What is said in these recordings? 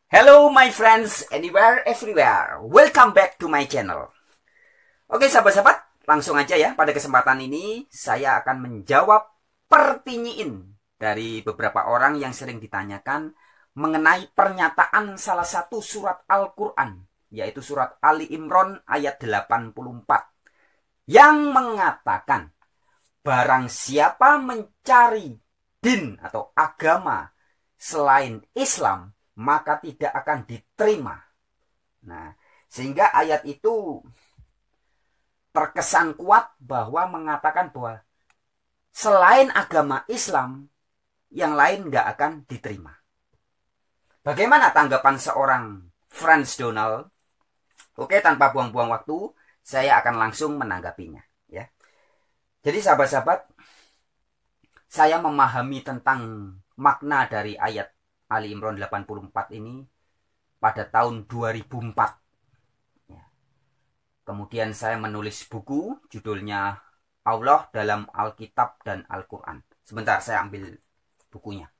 Hello my friends, anywhere, everywhere. Welcome back to my channel. Oke sahabat-sahabat, langsung aja ya. Pada kesempatan ini saya akan menjawab pertanyaan dari beberapa orang yang sering ditanyakan mengenai pernyataan salah satu surat Al-Quran, yaitu surat Ali Imran ayat 84, yang mengatakan barang siapa mencari din atau agama selain Islam, maka tidak akan diterima. Nah, sehingga ayat itu terkesan kuat bahwa mengatakan bahwa selain agama Islam, yang lain nggak akan diterima. Bagaimana tanggapan seorang Franz Donald? Oke, tanpa buang-buang waktu, saya akan langsung menanggapinya. Ya. Jadi sahabat-sahabat, saya memahami tentang makna dari ayat Ali Imran 84 ini pada tahun 2004. Ya. Kemudian saya menulis buku judulnya Allah dalam Alkitab dan Al-Quran. Sebentar, saya ambil bukunya.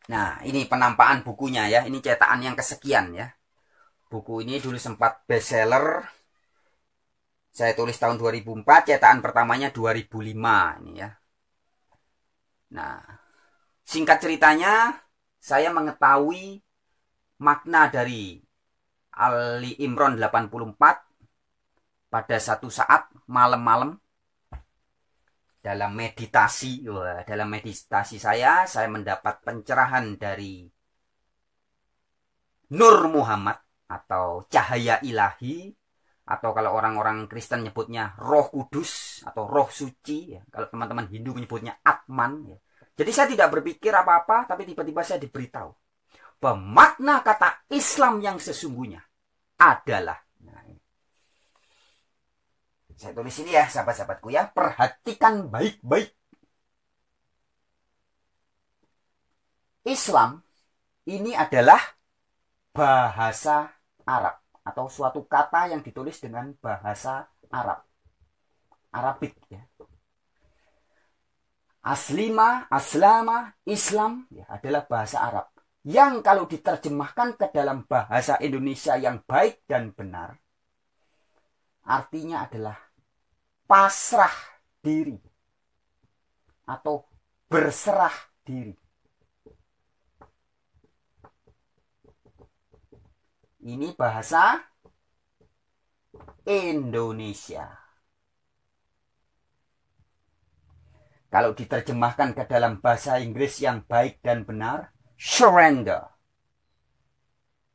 Nah, ini penampakan bukunya ya. Ini cetakan yang kesekian ya. Buku ini dulu sempat bestseller. Saya tulis tahun 2004, cetakan pertamanya 2005 ini ya. Nah, singkat ceritanya, saya mengetahui makna dari Ali Imran 84 pada satu saat malam-malam dalam meditasi. Dalam meditasi saya mendapat pencerahan dari Nur Muhammad atau cahaya ilahi, atau kalau orang-orang Kristen nyebutnya Roh Kudus atau Roh Suci ya. Kalau teman-teman Hindu menyebutnya Atman ya. Jadi saya tidak berpikir apa-apa, tapi tiba-tiba saya diberitahu bahwa makna kata Islam yang sesungguhnya adalah, nah, saya tulis ini ya sahabat-sahabatku ya, perhatikan baik-baik. Islam ini adalah bahasa Arab atau suatu kata yang ditulis dengan bahasa Arab, Arabik ya. Aslama, Islam ya, adalah bahasa Arab yang kalau diterjemahkan ke dalam bahasa Indonesia yang baik dan benar, artinya adalah pasrah diri atau berserah diri. Ini bahasa Indonesia. Kalau diterjemahkan ke dalam bahasa Inggris yang baik dan benar, surrender.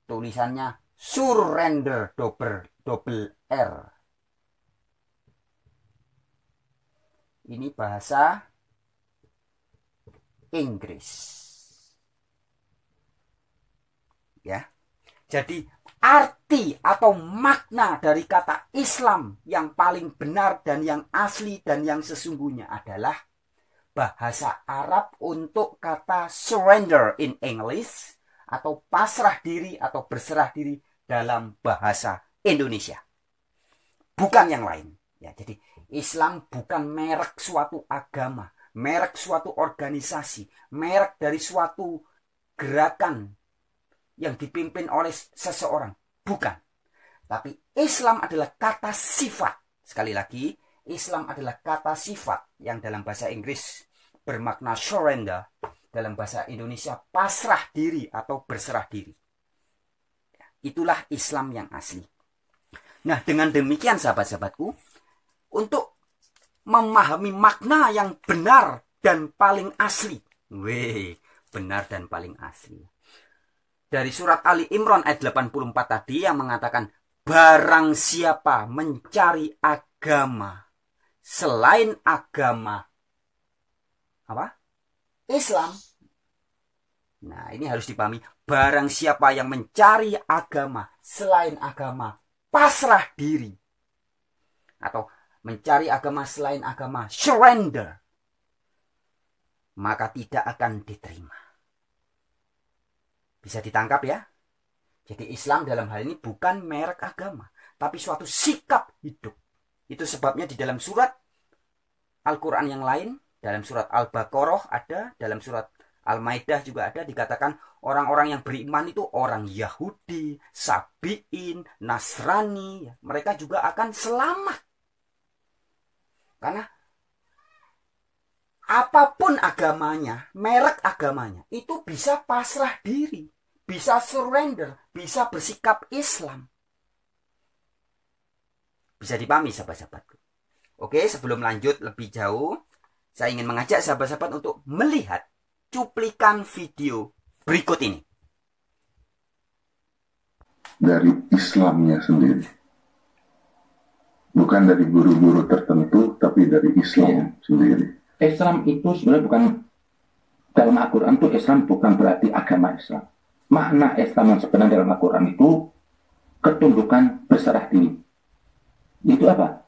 Tulisannya surrender, double R. Ini bahasa Inggris. Ya. Jadi arti atau makna dari kata Islam yang paling benar dan yang asli dan yang sesungguhnya adalah bahasa Arab untuk kata surrender in English atau pasrah diri atau berserah diri dalam bahasa Indonesia. Bukan yang lain. Ya, jadi Islam bukan merek suatu agama, merek suatu organisasi, merek dari suatu gerakan yang dipimpin oleh seseorang. Bukan. Tapi Islam adalah kata sifat. Sekali lagi, Islam adalah kata sifat yang dalam bahasa Inggris bermakna surrender, dalam bahasa Indonesia pasrah diri atau berserah diri. Itulah Islam yang asli. Nah, dengan demikian sahabat-sahabatku, untuk memahami makna yang benar dan paling asli. Benar dan paling asli. Dari surat Ali Imran ayat 84 tadi yang mengatakan barang siapa mencari agama selain agama apa? Islam. Nah, ini harus dipahami. Barang siapa yang mencari agama selain agama pasrah diri, atau mencari agama selain agama surrender, maka tidak akan diterima. Bisa ditangkap ya? Jadi Islam dalam hal ini bukan merek agama, tapi suatu sikap hidup. Itu sebabnya di dalam surat Al-Quran yang lain, dalam surat Al-Baqarah ada, dalam surat Al-Maidah juga ada dikatakan orang-orang yang beriman itu orang Yahudi, Sabiin, Nasrani, mereka juga akan selamat. Karena apapun agamanya, merek agamanya, itu bisa pasrah diri, bisa surrender, bisa bersikap Islam. Bisa dipahami sahabat-sahabatku. Oke, sebelum lanjut lebih jauh, saya ingin mengajak sahabat-sahabat untuk melihat cuplikan video berikut ini. Dari Islamnya sendiri. Bukan dari guru-guru tertentu, tapi dari Islam sendiri. Islam itu sebenarnya bukan, dalam Al-Quran itu Islam bukan berarti agama Islam. Makna Islam yang sebenarnya dalam Al-Quran itu ketundukan berserah diri. Itu apa?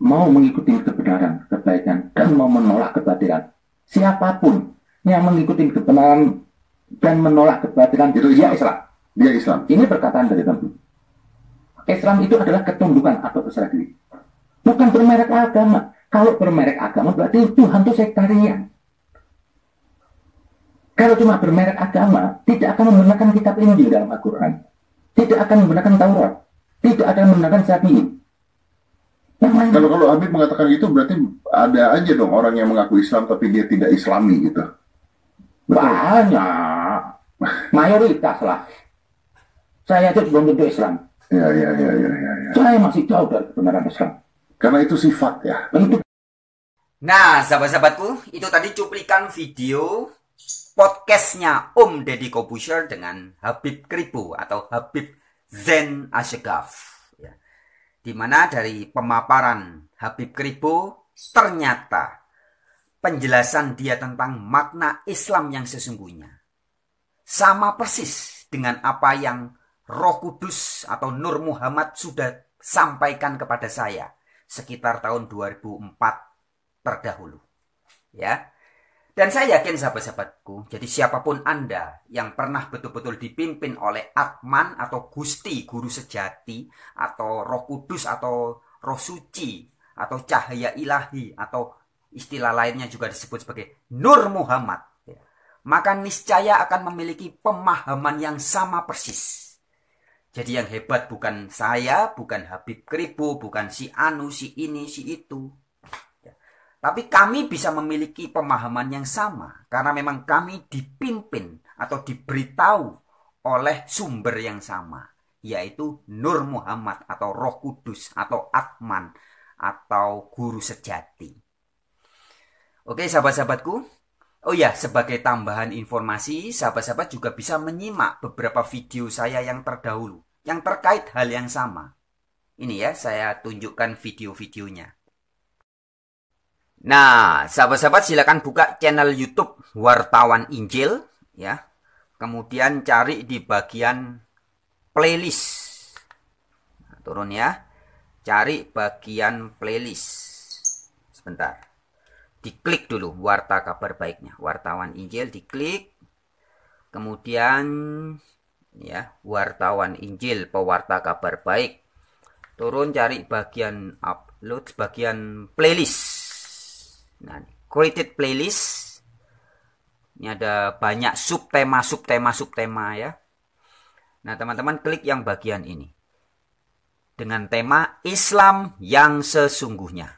Mau mengikuti kebenaran, kebaikan, dan mau menolak kebatilan. Siapapun yang mengikuti kebenaran dan menolak kebatilan, itu dia Islam. Dia Islam. Ini perkataan dari Nabi. Islam itu adalah ketundukan atau berserah diri. Bukan bermerek agama. Kalau bermerek agama berarti Tuhan itu sektarian. Kalau cuma bermerek agama, tidak akan menggunakan kitab Injil dalam Al-Quran. Tidak akan menggunakan Taurat. Tidak akan menggunakan Sabiin. Kalau Habib mengatakan itu berarti ada aja dong orang yang mengaku Islam tapi dia tidak Islami gitu. Banyak. Mayoritas lah. Saya aja belum tentu Islam. Ya. Saya masih jauh dari kebenaran Islam. Karena itu sifat ya. Nah, sahabat-sahabatku, itu tadi cuplikan video podcastnya Om Deddy Corbuzier dengan Habib Krippo atau Habib Zain Al-Shagaf. Ya. Dimana dari pemaparan Habib Krippo, ternyata penjelasan dia tentang makna Islam yang sesungguhnya sama persis dengan apa yang Roh Kudus atau Nur Muhammad sudah sampaikan kepada saya sekitar tahun 2004 terdahulu. Ya. Dan saya yakin sahabat-sahabatku, jadi siapapun Anda yang pernah betul-betul dipimpin oleh Atman atau Gusti, Guru Sejati, atau Roh Kudus atau Roh Suci, atau Cahaya Ilahi, atau istilah lainnya juga disebut sebagai Nur Muhammad, ya, maka niscaya akan memiliki pemahaman yang sama persis. Jadi yang hebat bukan saya, bukan Habib Krippo, bukan si Anu, si ini, si itu. Ya. Tapi kami bisa memiliki pemahaman yang sama. Karena memang kami dipimpin atau diberitahu oleh sumber yang sama. Yaitu Nur Muhammad atau Roh Kudus atau Atman atau Guru Sejati. Oke sahabat-sahabatku. Oh ya, sebagai tambahan informasi, sahabat-sahabat juga bisa menyimak beberapa video saya yang terdahulu, yang terkait hal yang sama. Ini ya, saya tunjukkan video-videonya. Nah, sahabat-sahabat silakan buka channel YouTube Wartawan Injil, ya. Kemudian cari di bagian playlist. Nah, turun ya. Cari bagian playlist. Sebentar. Diklik dulu Warta Kabar Baiknya, Wartawan Injil, diklik. Kemudian ya, Wartawan Injil, Pewarta Kabar Baik. Turun cari bagian upload, bagian playlist. Nah, created playlist. Ini ada banyak subtema ya. Nah, teman-teman klik yang bagian ini. Dengan tema Islam yang sesungguhnya.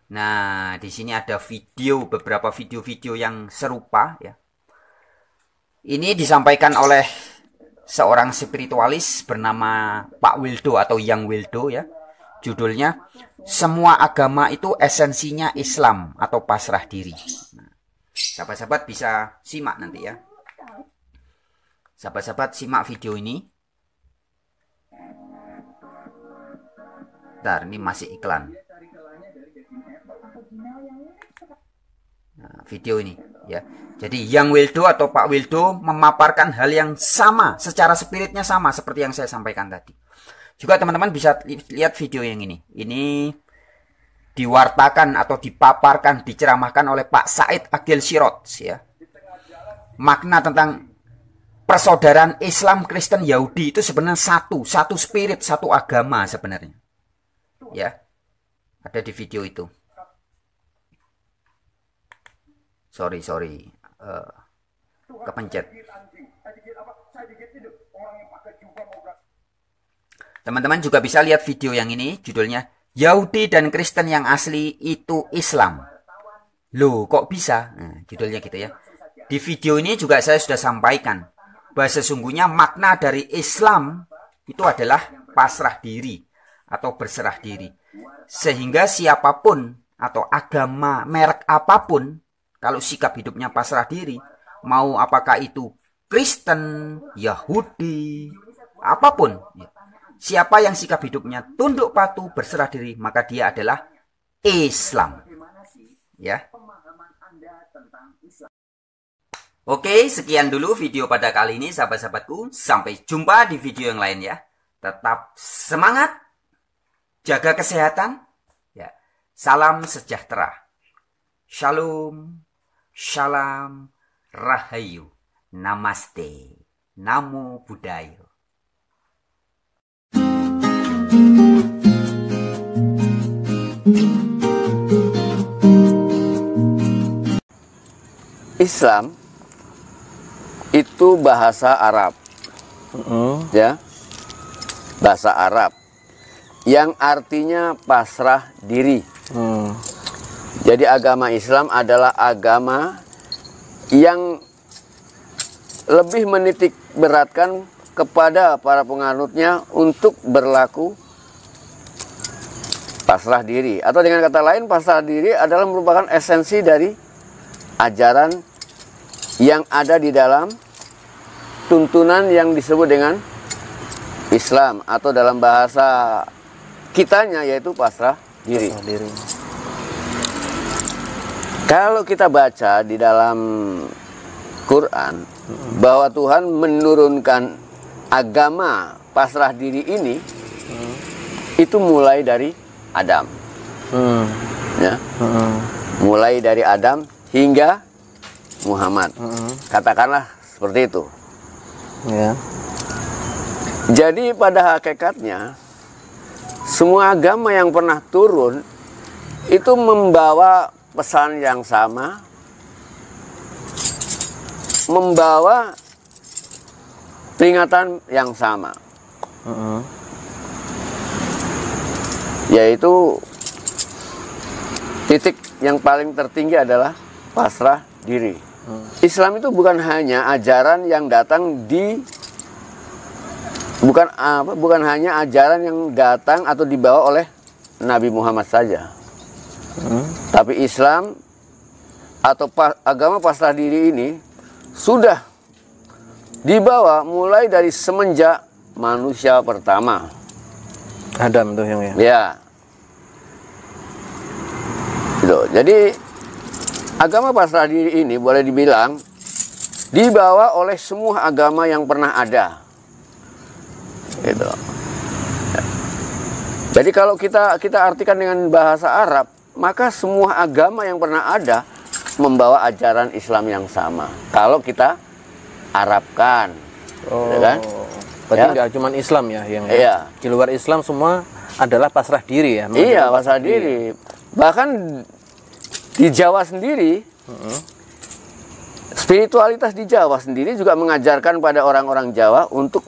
Nah, di sini ada video, beberapa video-video yang serupa ya. Ini disampaikan oleh seorang spiritualis bernama Pak Wildo atau Yang Wildo ya. Judulnya Semua Agama itu Esensinya Islam atau Pasrah Diri. Nah, sahabat-sahabat bisa simak nanti ya. Sahabat-sahabat simak video ini. Bentar, ini masih iklan. Nah, video ini ya. Jadi Yang Wildo atau Pak Wildo memaparkan hal yang sama, secara spiritnya sama seperti yang saya sampaikan tadi. Juga teman-teman bisa lihat video yang ini. Ini diwartakan atau dipaparkan, diceramahkan oleh Pak Said Agil Sirot ya. Makna tentang persaudaraan Islam, Kristen, Yahudi itu sebenarnya satu spirit, satu agama sebenarnya. Ya. Ada di video itu. sorry kepencet. Teman-teman juga bisa lihat video yang ini, judulnya Yahudi dan Kristen yang asli itu Islam. Loh, kok bisa? Nah, judulnya gitu ya. Di video ini juga saya sudah sampaikan bahwa sesungguhnya makna dari Islam itu adalah pasrah diri atau berserah diri. Sehingga siapapun atau agama merek apapun, kalau sikap hidupnya pasrah diri, mau apakah itu Kristen, Yahudi, apapun, siapa yang sikap hidupnya tunduk patuh berserah diri, maka dia adalah Islam. Ya. Oke, sekian dulu video pada kali ini sahabat-sahabatku. Sampai jumpa di video yang lain ya. Tetap semangat, jaga kesehatan, ya. Salam sejahtera. Shalom, shalom, rahayu, namaste, namo buddhaya. Islam itu bahasa Arab, ya, bahasa Arab yang artinya pasrah diri. Jadi agama Islam adalah agama yang lebih menitik beratkan kepada para penganutnya untuk berlaku pasrah diri, atau dengan kata lain pasrah diri adalah merupakan esensi dari ajaran yang ada di dalam tuntunan yang disebut dengan Islam, atau dalam bahasa kitanya yaitu pasrah diri. Kalau kita baca di dalam Quran bahwa Tuhan menurunkan agama pasrah diri ini, itu mulai dari Adam, ya, mulai dari Adam hingga Muhammad, katakanlah seperti itu. Ya. Jadi pada hakikatnya semua agama yang pernah turun itu membawa pesan yang sama, membawa peringatan yang sama, yaitu titik yang paling tertinggi adalah pasrah diri. Islam itu bukan hanya ajaran yang datang bukan hanya ajaran yang datang atau dibawa oleh Nabi Muhammad saja. Tapi Islam atau agama pasrah diri ini sudah dibawa mulai dari semenjak manusia pertama. Adam tuh yang ya. Gitu. Jadi agama pasrah diri ini boleh dibilang dibawa oleh semua agama yang pernah ada. Gitu. Jadi kalau kita artikan dengan bahasa Arab, maka semua agama yang pernah ada membawa ajaran Islam yang sama. Kalau kita Arabkan, gitu kan? Berarti nggak cuma Islam ya yang di luar Islam semua adalah pasrah diri ya? Iya, pasrah diri. Bahkan di Jawa sendiri, spiritualitas di Jawa sendiri juga mengajarkan pada orang-orang Jawa untuk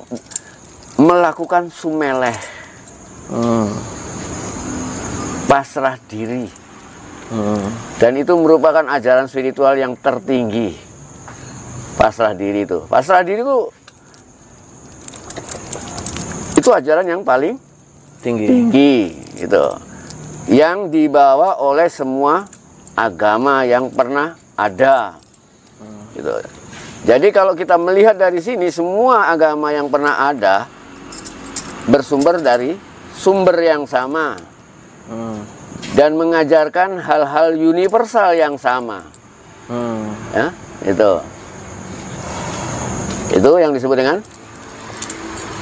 melakukan sumeleh, pasrah diri, dan itu merupakan ajaran spiritual yang tertinggi. Pasrah diri itu, itu ajaran yang paling tinggi, gitu, yang dibawa oleh semua agama yang pernah ada, gitu. Jadi kalau kita melihat dari sini, semua agama yang pernah ada bersumber dari sumber yang sama, dan mengajarkan hal-hal universal yang sama, ya, itu yang disebut dengan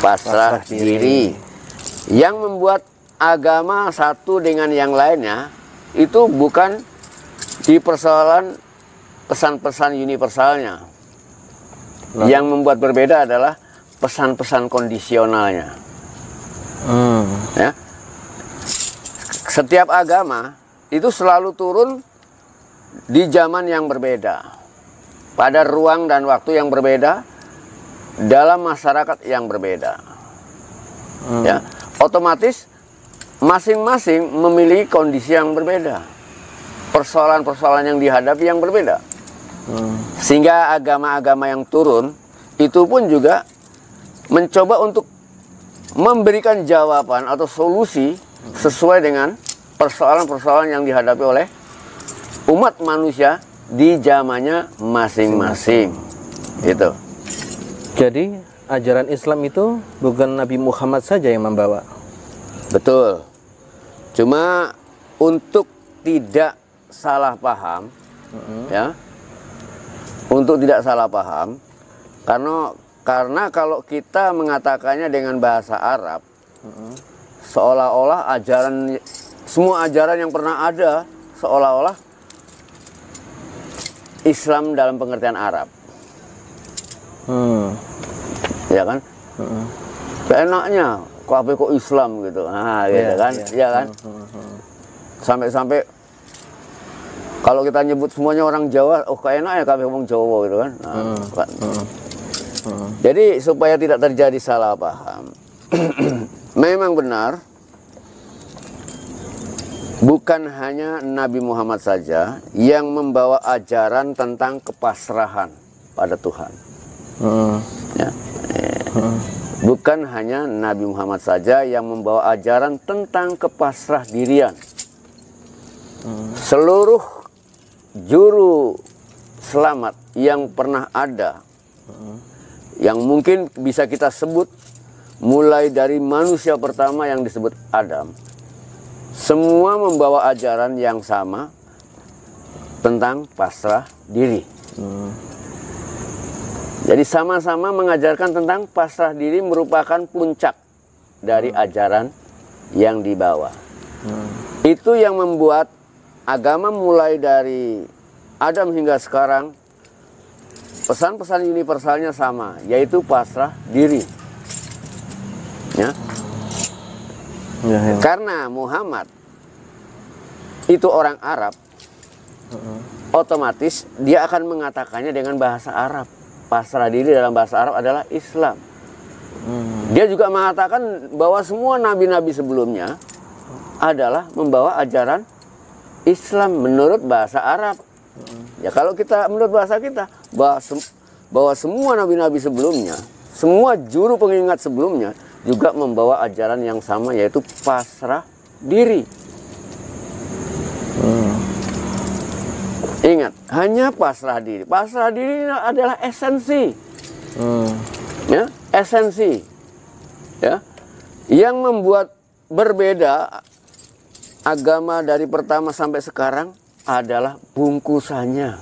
pasrah diri. Yang membuat agama satu dengan yang lainnya itu bukan di persoalan pesan-pesan universalnya. Yang membuat berbeda adalah pesan-pesan kondisionalnya. Ya. Setiap agama itu selalu turun di zaman yang berbeda, pada ruang dan waktu yang berbeda, dalam masyarakat yang berbeda. Ya, otomatis masing-masing memiliki kondisi yang berbeda, persoalan-persoalan yang dihadapi yang berbeda. Sehingga agama-agama yang turun itu pun juga mencoba untuk memberikan jawaban atau solusi sesuai dengan persoalan-persoalan yang dihadapi oleh umat manusia di zamannya masing-masing. Itu. Jadi ajaran Islam itu bukan Nabi Muhammad saja yang membawa. Betul. Cuma untuk tidak salah paham, ya, untuk tidak salah paham, karena kalau kita mengatakannya dengan bahasa Arab, seolah-olah semua ajaran yang pernah ada seolah-olah Islam dalam pengertian Arab. Ya kan? Enaknya kok Islam gitu. Nah, gitu kan? Iya kan? Sampai-sampai kalau kita nyebut semuanya orang Jawa, oh kayaknya kabeh ngomong Jawa gitu kan. Nah, jadi supaya tidak terjadi salah paham. Memang benar, bukan hanya Nabi Muhammad saja yang membawa ajaran tentang kepasrahan pada Tuhan. Ya. Bukan hanya Nabi Muhammad saja yang membawa ajaran tentang kepasrah dirian. Seluruh juru selamat yang pernah ada, yang mungkin bisa kita sebut mulai dari manusia pertama yang disebut Adam, semua membawa ajaran yang sama tentang pasrah diri. Jadi sama-sama mengajarkan tentang pasrah diri merupakan puncak dari ajaran yang dibawa. Itu yang membuat agama mulai dari Adam hingga sekarang pesan-pesan universalnya sama, yaitu pasrah diri. Ya. Karena Muhammad itu orang Arab, otomatis dia akan mengatakannya dengan bahasa Arab. Pasrah diri dalam bahasa Arab adalah Islam. Dia juga mengatakan bahwa semua nabi-nabi sebelumnya adalah membawa ajaran Islam menurut bahasa Arab. Ya kalau kita menurut bahasa kita, bahwa semua nabi-nabi sebelumnya, semua juru pengingat sebelumnya juga membawa ajaran yang sama, yaitu pasrah diri. Ingat, hanya pasrah diri. Pasrah diri adalah esensi. Ya, esensi. Ya. Yang membuat berbeda agama dari pertama sampai sekarang adalah bungkusannya.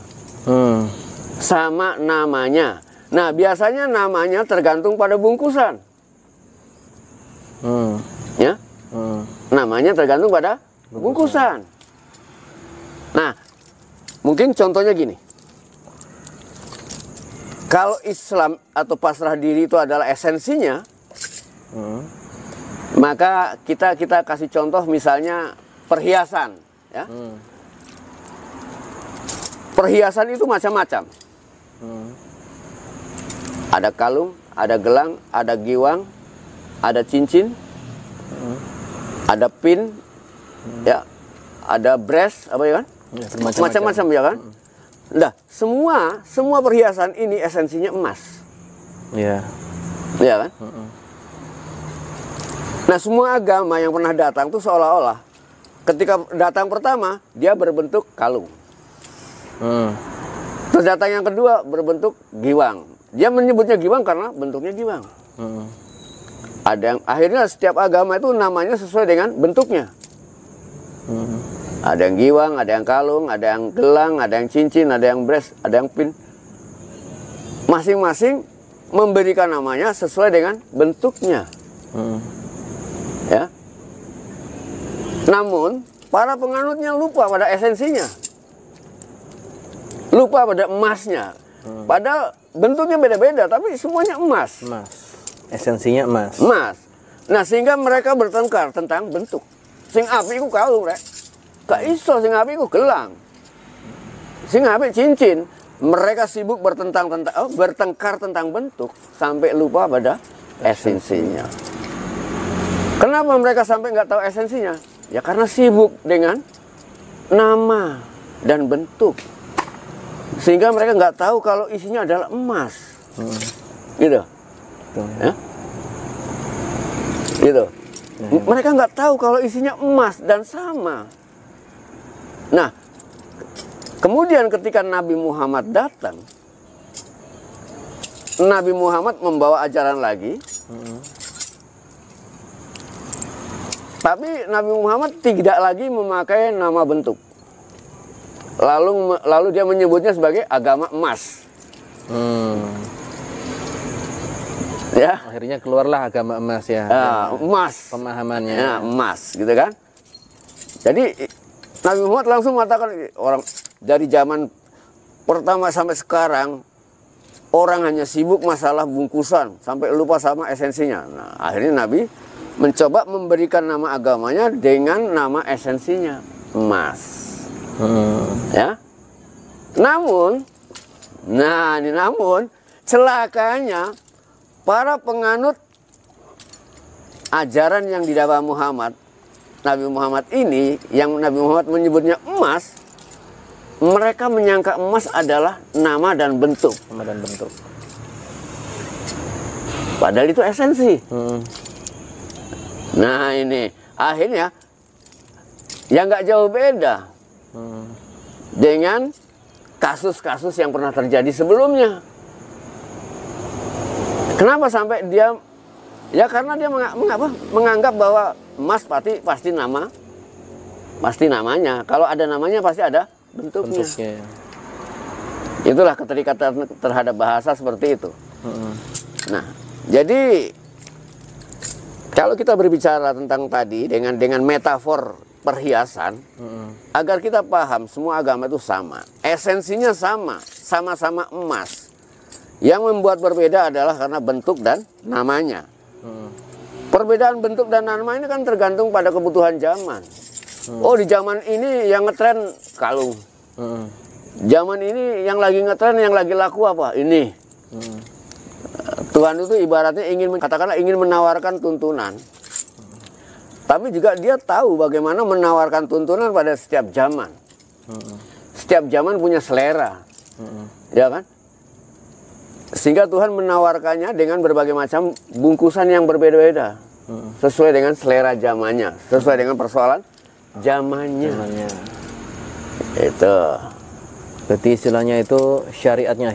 Sama namanya. Nah, biasanya namanya tergantung pada bungkusan. Ya. Namanya tergantung pada bungkusan. Nah, mungkin contohnya gini. Kalau Islam atau pasrah diri itu adalah esensinya, maka kita kasih contoh misalnya perhiasan, ya. Perhiasan itu macam-macam. Ada kalung, ada gelang, ada giwang, ada cincin, ada pin, ya, ada bracelet, apa ya kan? Macam-macam ya kan? Nah, semua perhiasan ini esensinya emas. Iya. Iya kan? Nah, semua agama yang pernah datang tuh seolah-olah ketika datang pertama dia berbentuk kalung. Terus datang yang kedua berbentuk giwang. Dia menyebutnya giwang karena bentuknya giwang. Ada yang akhirnya setiap agama itu namanya sesuai dengan bentuknya. Ada yang giwang, ada yang kalung, ada yang gelang, ada yang cincin, ada yang bracelet, ada yang pin. Masing-masing memberikan namanya sesuai dengan bentuknya. Ya. Namun para penganutnya lupa pada esensinya, lupa pada emasnya. Padahal bentuknya beda-beda, tapi semuanya emas. Esensinya emas. Emas. Nah, sehingga mereka bertengkar tentang bentuk. Sing api ku kalung, rek. Gak iso sing api ku gelang. Sehingga apa? Cincin. Mereka sibuk bertengkar tentang bentuk sampai lupa pada esensinya. Kenapa mereka sampai nggak tahu esensinya? Ya karena sibuk dengan nama dan bentuk. Sehingga mereka nggak tahu kalau isinya adalah emas. Gitu. Ya? Gitu. Mereka nggak tahu kalau isinya emas dan sama. Nah, kemudian ketika Nabi Muhammad datang, Nabi Muhammad membawa ajaran lagi. Tapi Nabi Muhammad tidak lagi memakai nama bentuk. Lalu dia menyebutnya sebagai agama emas. Ya. Akhirnya keluarlah agama emas ya. Emas. Pemahamannya. Ya, emas, gitu kan? Jadi Nabi Muhammad langsung mengatakan, orang dari zaman pertama sampai sekarang orang hanya sibuk masalah bungkusan sampai lupa sama esensinya. Nah, akhirnya Nabi mencoba memberikan nama agamanya dengan nama esensinya, emas. Ya. Namun celakanya para penganut ajaran yang didakwah Nabi Muhammad ini, yang Nabi Muhammad menyebutnya emas, mereka menyangka emas adalah nama dan bentuk. Nama dan bentuk. Padahal itu esensi. Nah ini, akhirnya yang nggak jauh beda dengan kasus-kasus yang pernah terjadi sebelumnya. Kenapa sampai dia? Ya karena dia menganggap bahwa emas pasti namanya. Kalau ada namanya pasti ada bentuknya. Itulah keterikatan terhadap bahasa seperti itu. Nah, jadi kalau kita berbicara tentang tadi dengan metafor perhiasan, agar kita paham semua agama itu sama, esensinya sama-sama emas. Yang membuat berbeda adalah karena bentuk dan namanya. Perbedaan bentuk dan nama ini kan tergantung pada kebutuhan zaman. Oh, di zaman ini yang ngetren kalung. Zaman ini yang lagi ngetren, yang lagi laku apa? Ini. Tuhan itu ibaratnya ingin menawarkan tuntunan. Tapi juga dia tahu bagaimana menawarkan tuntunan pada setiap zaman. Setiap zaman punya selera. Ya kan? Sehingga Tuhan menawarkannya dengan berbagai macam bungkusan yang berbeda-beda. Sesuai dengan selera zamannya, sesuai dengan persoalan zamannya. Itu. Berarti istilahnya itu syariatnya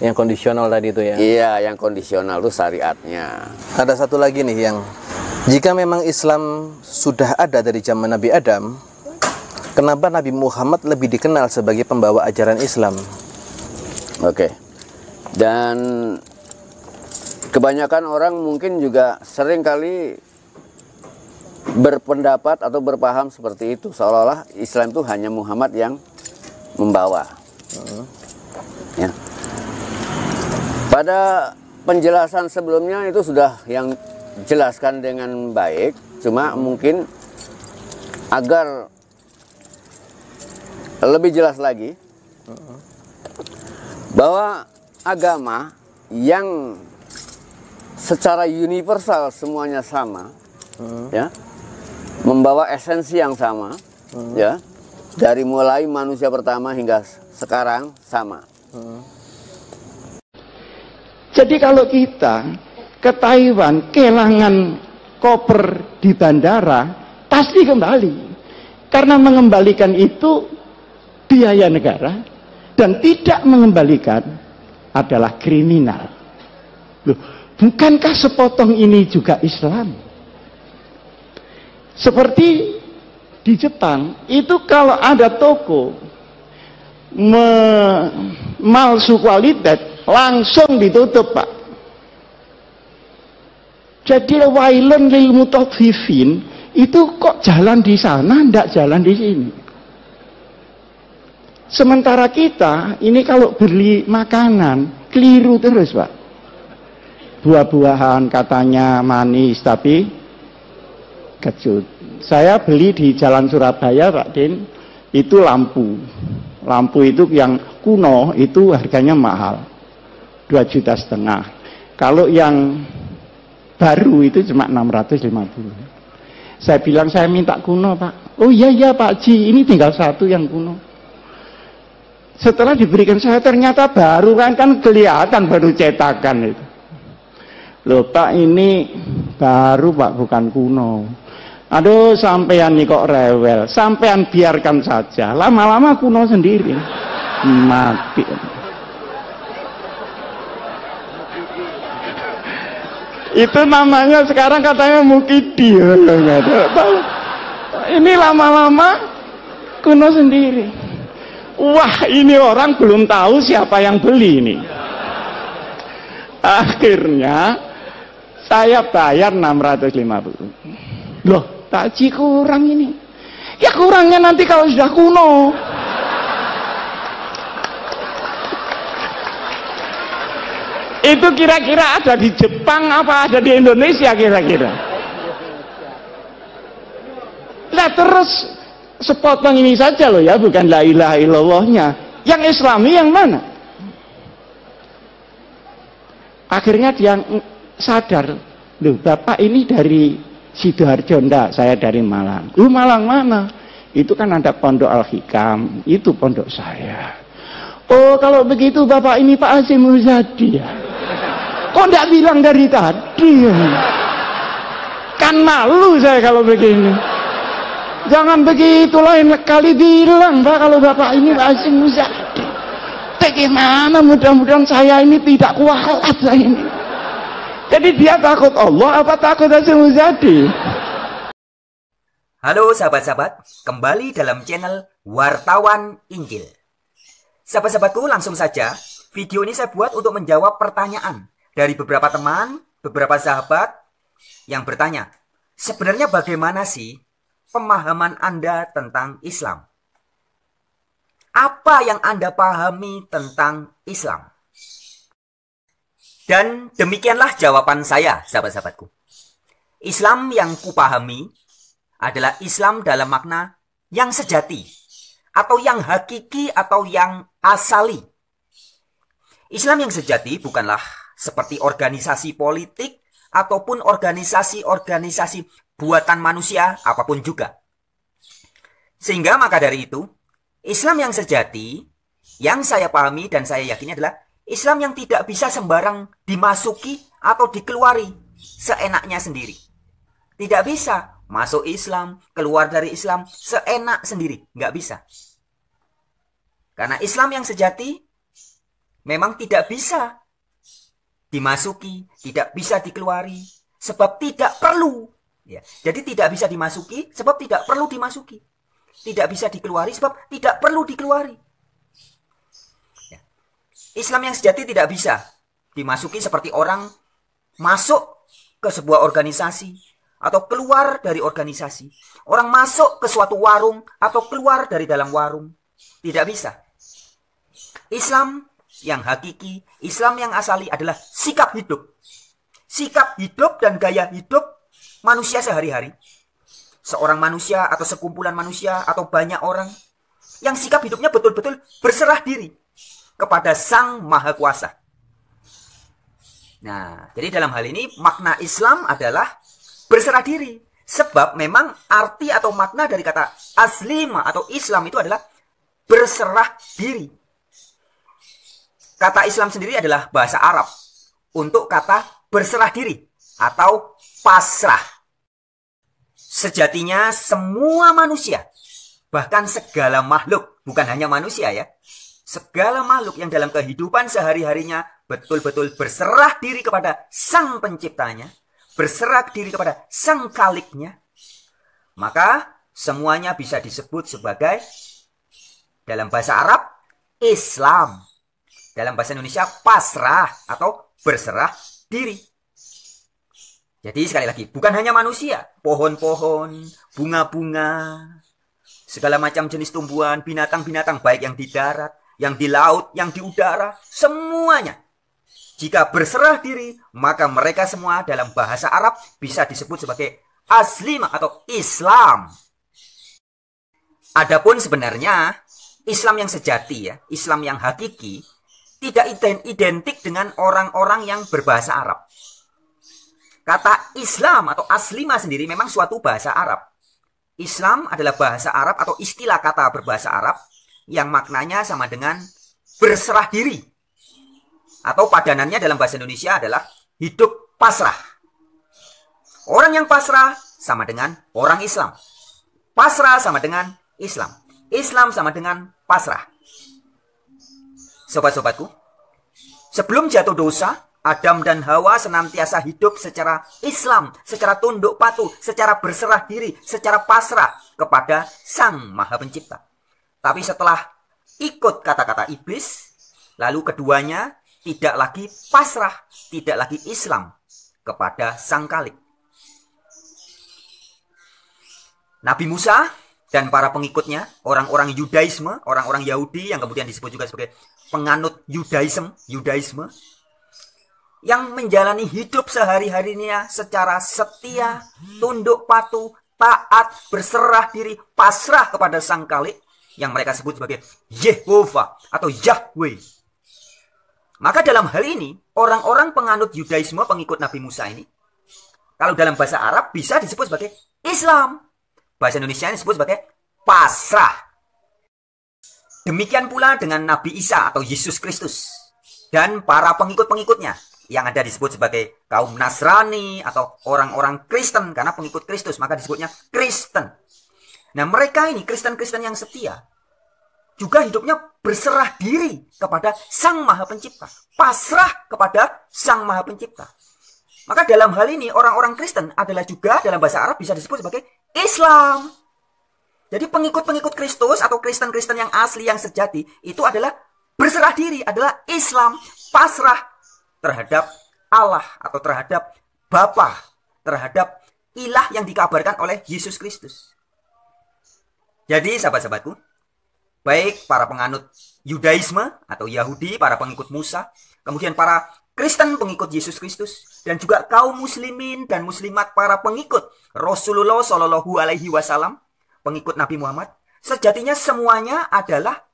yang kondisional tadi itu ya. Iya, yang kondisional itu syariatnya. Ada satu lagi nih yang jika memang Islam sudah ada dari zaman Nabi Adam, kenapa Nabi Muhammad lebih dikenal sebagai pembawa ajaran Islam? Oke. Dan kebanyakan orang mungkin juga sering kali berpendapat atau berpaham seperti itu, seolah-olah Islam itu hanya Muhammad yang membawa. Ya. Pada penjelasan sebelumnya itu sudah yang jelaskan dengan baik, cuma mungkin agar lebih jelas lagi bahwa agama yang secara universal semuanya sama, ya, membawa esensi yang sama, ya, dari mulai manusia pertama hingga sekarang sama. Jadi kalau kita ke Taiwan kehilangan koper di bandara, pasti kembali, karena mengembalikan itu biaya negara, dan tidak mengembalikan adalah kriminal. Loh, bukankah sepotong ini juga Islam? Seperti di Jepang, itu kalau ada toko memalsu kualitas, langsung ditutup, Pak. Jadi wailun lil mutaffifin itu kok jalan di sana, ndak jalan di sini. Sementara kita ini kalau beli makanan keliru terus, Pak. Buah-buahan katanya manis tapi kecut. Saya beli di Jalan Surabaya, Pak Din, itu lampu. Lampu itu yang kuno itu harganya mahal, 2,5 juta. Kalau yang baru itu cuma 650. Saya bilang saya minta kuno Pak. Oh iya Pak Ji, ini tinggal satu yang kuno. Setelah diberikan saya ternyata baru kan kelihatan baru cetakan itu. Loh Pak, ini baru Pak, bukan kuno. Aduh sampean nih kok rewel, sampean biarkan saja, lama-lama kuno sendiri. Mati. Itu namanya sekarang katanya mukidi. Ini lama-lama kuno sendiri. Wah, ini orang belum tahu siapa yang beli ini. Akhirnya saya bayar 650. Loh, takji kurang ini. Ya kurangnya nanti kalau sudah kuno. Itu kira-kira ada di Jepang apa ada di Indonesia kira-kira? Nah terus sepotong ini saja loh ya, bukan la ilaha illallahnya. Yang Islami yang mana? Akhirnya dia sadar, loh Bapak ini dari Sidoarjo, enggak, saya dari Malang. Lu Malang mana? Itu kan ada Pondok Al-Hikam, itu pondok saya. Oh kalau begitu Bapak ini Pak Hasyim Muzadi ya? Kok enggak bilang dari tadi ya? Kan malu saya kalau begini. Jangan begitu, lain kali bilang Pak kalau Bapak ini Pak Hasyim Muzadi. Bagaimana, mudah-mudahan saya ini tidak kualat saya ini. Jadi dia takut Allah apa takut Hasyim Muzadi? Halo sahabat-sahabat, kembali dalam channel Wartawan Injil. Sahabat-sahabatku, langsung saja video ini saya buat untuk menjawab pertanyaan dari beberapa teman, beberapa sahabat yang bertanya, sebenarnya bagaimana sih pemahaman Anda tentang Islam? Apa yang Anda pahami tentang Islam? Dan demikianlah jawaban saya, sahabat-sahabatku. Islam yang kupahami adalah Islam dalam makna yang sejati, atau yang hakiki, atau yang asali. Islam yang sejati bukanlah seperti organisasi politik ataupun organisasi-organisasi buatan manusia apapun juga. Sehingga maka dari itu, Islam yang sejati yang saya pahami dan saya yakini adalah Islam yang tidak bisa sembarang dimasuki atau dikeluari seenaknya sendiri. Tidak bisa masuk Islam, keluar dari Islam seenak sendiri, nggak bisa. Karena Islam yang sejati memang tidak bisa dimasuki, tidak bisa dikeluari, sebab tidak perlu. Ya, jadi tidak bisa dimasuki, sebab tidak perlu dimasuki. Tidak bisa dikeluari, sebab tidak perlu dikeluari. Ya. Islam yang sejati tidak bisa dimasuki seperti orang masuk ke sebuah organisasi atau keluar dari organisasi. Orang masuk ke suatu warung atau keluar dari dalam warung. Tidak bisa. Islam yang hakiki, Islam yang asali adalah sikap hidup. Sikap hidup dan gaya hidup manusia sehari-hari. Seorang manusia atau sekumpulan manusia atau banyak orang yang sikap hidupnya betul-betul berserah diri kepada Sang Maha Kuasa. Nah, jadi dalam hal ini makna Islam adalah berserah diri. Sebab memang arti atau makna dari kata aslima atau Islam itu adalah berserah diri. Kata Islam sendiri adalah bahasa Arab untuk kata berserah diri atau pasrah. Sejatinya semua manusia, bahkan segala makhluk, bukan hanya manusia ya, segala makhluk yang dalam kehidupan sehari-harinya betul-betul berserah diri kepada Sang Penciptanya, berserah diri kepada Sang Khaliknya, maka semuanya bisa disebut sebagai, dalam bahasa Arab, Islam. Dalam bahasa Indonesia, pasrah atau berserah diri. Jadi sekali lagi, bukan hanya manusia, pohon-pohon, bunga-bunga, segala macam jenis tumbuhan, binatang-binatang, baik yang di darat, yang di laut, yang di udara, semuanya. Jika berserah diri, maka mereka semua dalam bahasa Arab bisa disebut sebagai Aslimah atau Islam. Adapun sebenarnya Islam yang sejati ya, Islam yang hakiki, tidak identik dengan orang-orang yang berbahasa Arab. Kata Islam atau aslima sendiri memang suatu bahasa Arab. Islam adalah bahasa Arab atau istilah kata berbahasa Arab yang maknanya sama dengan berserah diri. Atau padanannya dalam bahasa Indonesia adalah hidup pasrah. Orang yang pasrah sama dengan orang Islam. Pasrah sama dengan Islam. Islam sama dengan pasrah. Sobat-sobatku, sebelum jatuh dosa, Adam dan Hawa senantiasa hidup secara Islam, secara tunduk patuh, secara berserah diri, secara pasrah kepada Sang Maha Pencipta. Tapi setelah ikut kata-kata iblis, lalu keduanya tidak lagi pasrah, tidak lagi Islam kepada Sang Khalik. Nabi Musa dan para pengikutnya, orang-orang Yudaisme, orang-orang Yahudi yang kemudian disebut juga sebagai penganut Yudaisme, yang menjalani hidup sehari-harinya secara setia, tunduk patuh, taat, berserah diri, pasrah kepada Sang Khalik, yang mereka sebut sebagai Yehovah atau Yahweh. Maka dalam hal ini, orang-orang penganut Yudaisme, pengikut Nabi Musa ini, kalau dalam bahasa Arab bisa disebut sebagai Islam. Bahasa Indonesia ini disebut sebagai pasrah. Demikian pula dengan Nabi Isa atau Yesus Kristus dan para pengikut-pengikutnya yang ada disebut sebagai kaum Nasrani atau orang-orang Kristen, karena pengikut Kristus maka disebutnya Kristen. Nah, mereka ini Kristen-Kristen yang setia juga hidupnya berserah diri kepada Sang Maha Pencipta, pasrah kepada Sang Maha Pencipta. Maka dalam hal ini orang-orang Kristen adalah juga dalam bahasa Arab bisa disebut sebagai Islam. Jadi pengikut-pengikut Kristus atau Kristen-Kristen yang asli, yang sejati, itu adalah berserah diri, adalah Islam, pasrah terhadap Allah atau terhadap Bapa, terhadap ilah yang dikabarkan oleh Yesus Kristus. Jadi sahabat-sahabatku, baik para penganut Yudaisme atau Yahudi, para pengikut Musa, kemudian para Kristen pengikut Yesus Kristus, dan juga kaum muslimin dan muslimat para pengikut Rasulullah Shallallahu Alaihi Wasallam, pengikut Nabi Muhammad, sejatinya semuanya adalah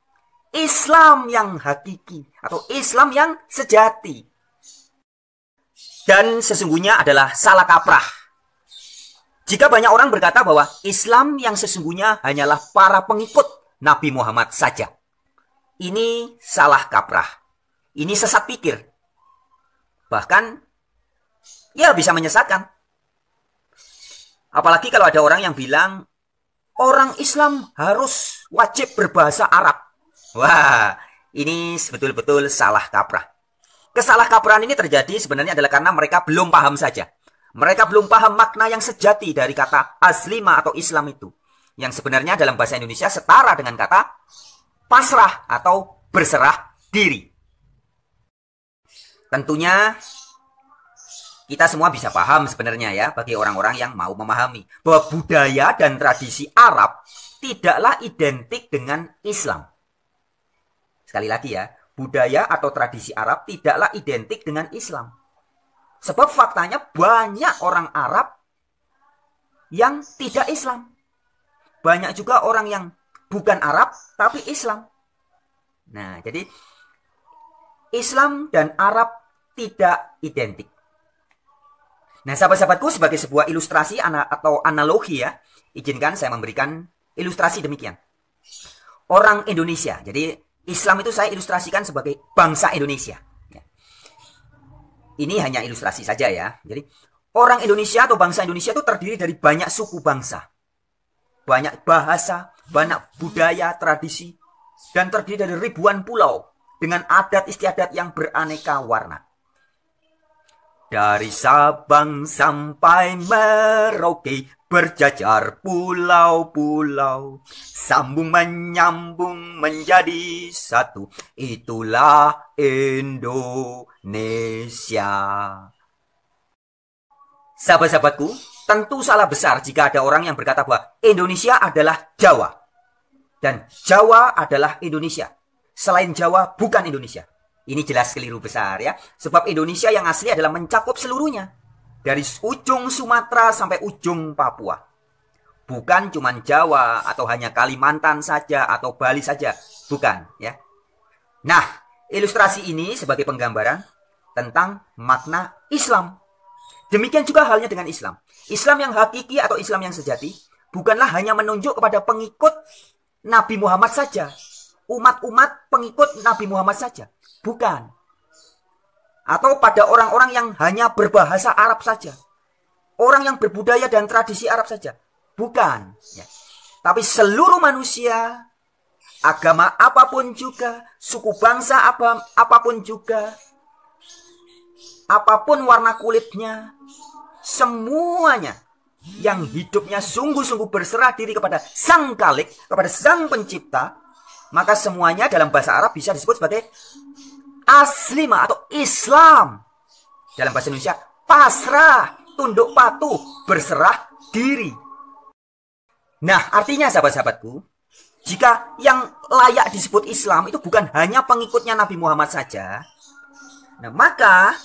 Islam yang hakiki atau Islam yang sejati. Dan sesungguhnya adalah salah kaprah jika banyak orang berkata bahwa Islam yang sesungguhnya hanyalah para pengikut Nabi Muhammad saja. Ini salah kaprah. Ini sesat pikir. Bahkan, ya bisa menyesatkan. Apalagi kalau ada orang yang bilang, orang Islam harus wajib berbahasa Arab. Wah, ini betul-betul salah kaprah. Kesalah kaprahan ini terjadi sebenarnya adalah karena mereka belum paham saja. Mereka belum paham makna yang sejati dari kata aslima atau Islam itu. Yang sebenarnya dalam bahasa Indonesia setara dengan kata pasrah atau berserah diri. Tentunya kita semua bisa paham sebenarnya ya, bagi orang-orang yang mau memahami bahwa budaya dan tradisi Arab tidaklah identik dengan Islam. Sekali lagi ya, budaya atau tradisi Arab tidaklah identik dengan Islam. Sebab faktanya banyak orang Arab yang tidak Islam. Banyak juga orang yang bukan Arab tapi Islam. Nah, jadi Islam dan Arab tidak identik. Nah, sahabat-sahabatku, sebagai sebuah ilustrasi atau analogi ya, izinkan saya memberikan ilustrasi demikian. Orang Indonesia, jadi Islam itu saya ilustrasikan sebagai bangsa Indonesia. Ini hanya ilustrasi saja ya. Jadi orang Indonesia atau bangsa Indonesia itu terdiri dari banyak suku bangsa. Banyak bahasa, banyak budaya, tradisi, dan terdiri dari ribuan pulau dengan adat istiadat yang beraneka warna. Dari Sabang sampai Merauke berjajar pulau-pulau, sambung menyambung menjadi satu, itulah Indonesia. Sahabat-sahabatku, tentu salah besar jika ada orang yang berkata bahwa Indonesia adalah Jawa dan Jawa adalah Indonesia. Selain Jawa bukan Indonesia. Ini jelas keliru besar ya. Sebab Indonesia yang asli adalah mencakup seluruhnya. Dari ujung Sumatera sampai ujung Papua. Bukan cuman Jawa atau hanya Kalimantan saja atau Bali saja. Bukan, ya. Nah, ilustrasi ini sebagai penggambaran tentang makna Islam. Demikian juga halnya dengan Islam. Islam yang hakiki atau Islam yang sejati bukanlah hanya menunjuk kepada pengikut Nabi Muhammad saja. Umat-umat pengikut Nabi Muhammad saja. Bukan. Atau pada orang-orang yang hanya berbahasa Arab saja. Orang yang berbudaya dan tradisi Arab saja. Bukan. Ya. Tapi seluruh manusia, agama apapun juga, suku bangsa apapun juga, apapun warna kulitnya, semuanya yang hidupnya sungguh-sungguh berserah diri kepada Sang Khalik, kepada Sang Pencipta, maka semuanya dalam bahasa Arab bisa disebut sebagai Aslima atau Islam. Dalam bahasa Indonesia, pasrah, tunduk patuh, berserah diri. Nah, artinya sahabat-sahabatku, jika yang layak disebut Islam itu bukan hanya pengikutnya Nabi Muhammad saja, nah maka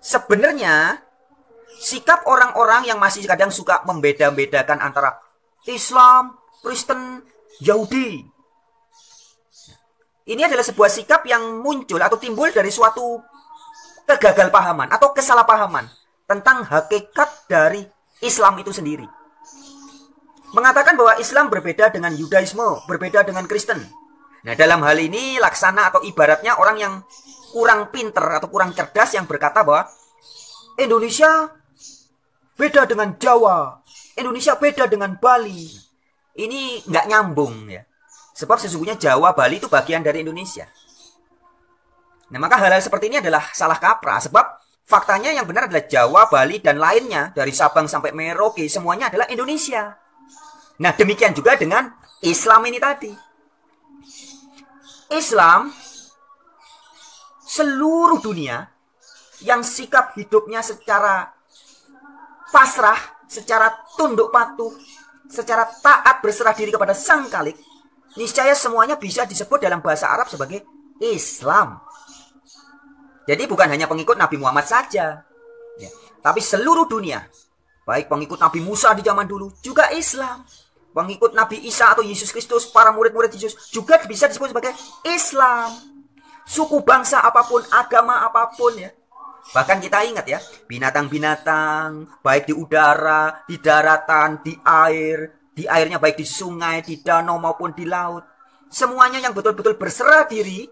sebenarnya sikap orang-orang yang masih kadang suka membeda-bedakan antara Islam, Kristen, Yahudi, ini adalah sebuah sikap yang muncul atau timbul dari suatu kegagalpahaman atau kesalahpahaman tentang hakikat dari Islam itu sendiri. Mengatakan bahwa Islam berbeda dengan Yudaisme, berbeda dengan Kristen. Nah, dalam hal ini laksana atau ibaratnya orang yang kurang pinter atau kurang cerdas yang berkata bahwa Indonesia beda dengan Jawa, Indonesia beda dengan Bali. Ini nggak nyambung ya. Sebab sesungguhnya Jawa, Bali itu bagian dari Indonesia. Nah, maka hal-hal seperti ini adalah salah kaprah. Sebab faktanya yang benar adalah Jawa, Bali, dan lainnya dari Sabang sampai Merauke semuanya adalah Indonesia. Nah, demikian juga dengan Islam ini tadi. Islam seluruh dunia yang sikap hidupnya secara pasrah, secara tunduk patuh, secara taat berserah diri kepada Sang Khalik, niscaya semuanya bisa disebut dalam bahasa Arab sebagai Islam. Jadi bukan hanya pengikut Nabi Muhammad saja, ya, tapi seluruh dunia, baik pengikut Nabi Musa di zaman dulu juga Islam. Pengikut Nabi Isa atau Yesus Kristus, para murid-murid Yesus juga bisa disebut sebagai Islam. Suku bangsa apapun, agama apapun ya. Bahkan kita ingat ya, binatang-binatang, baik di udara, di daratan, di airnya baik di sungai, di danau maupun di laut. Semuanya yang betul-betul berserah diri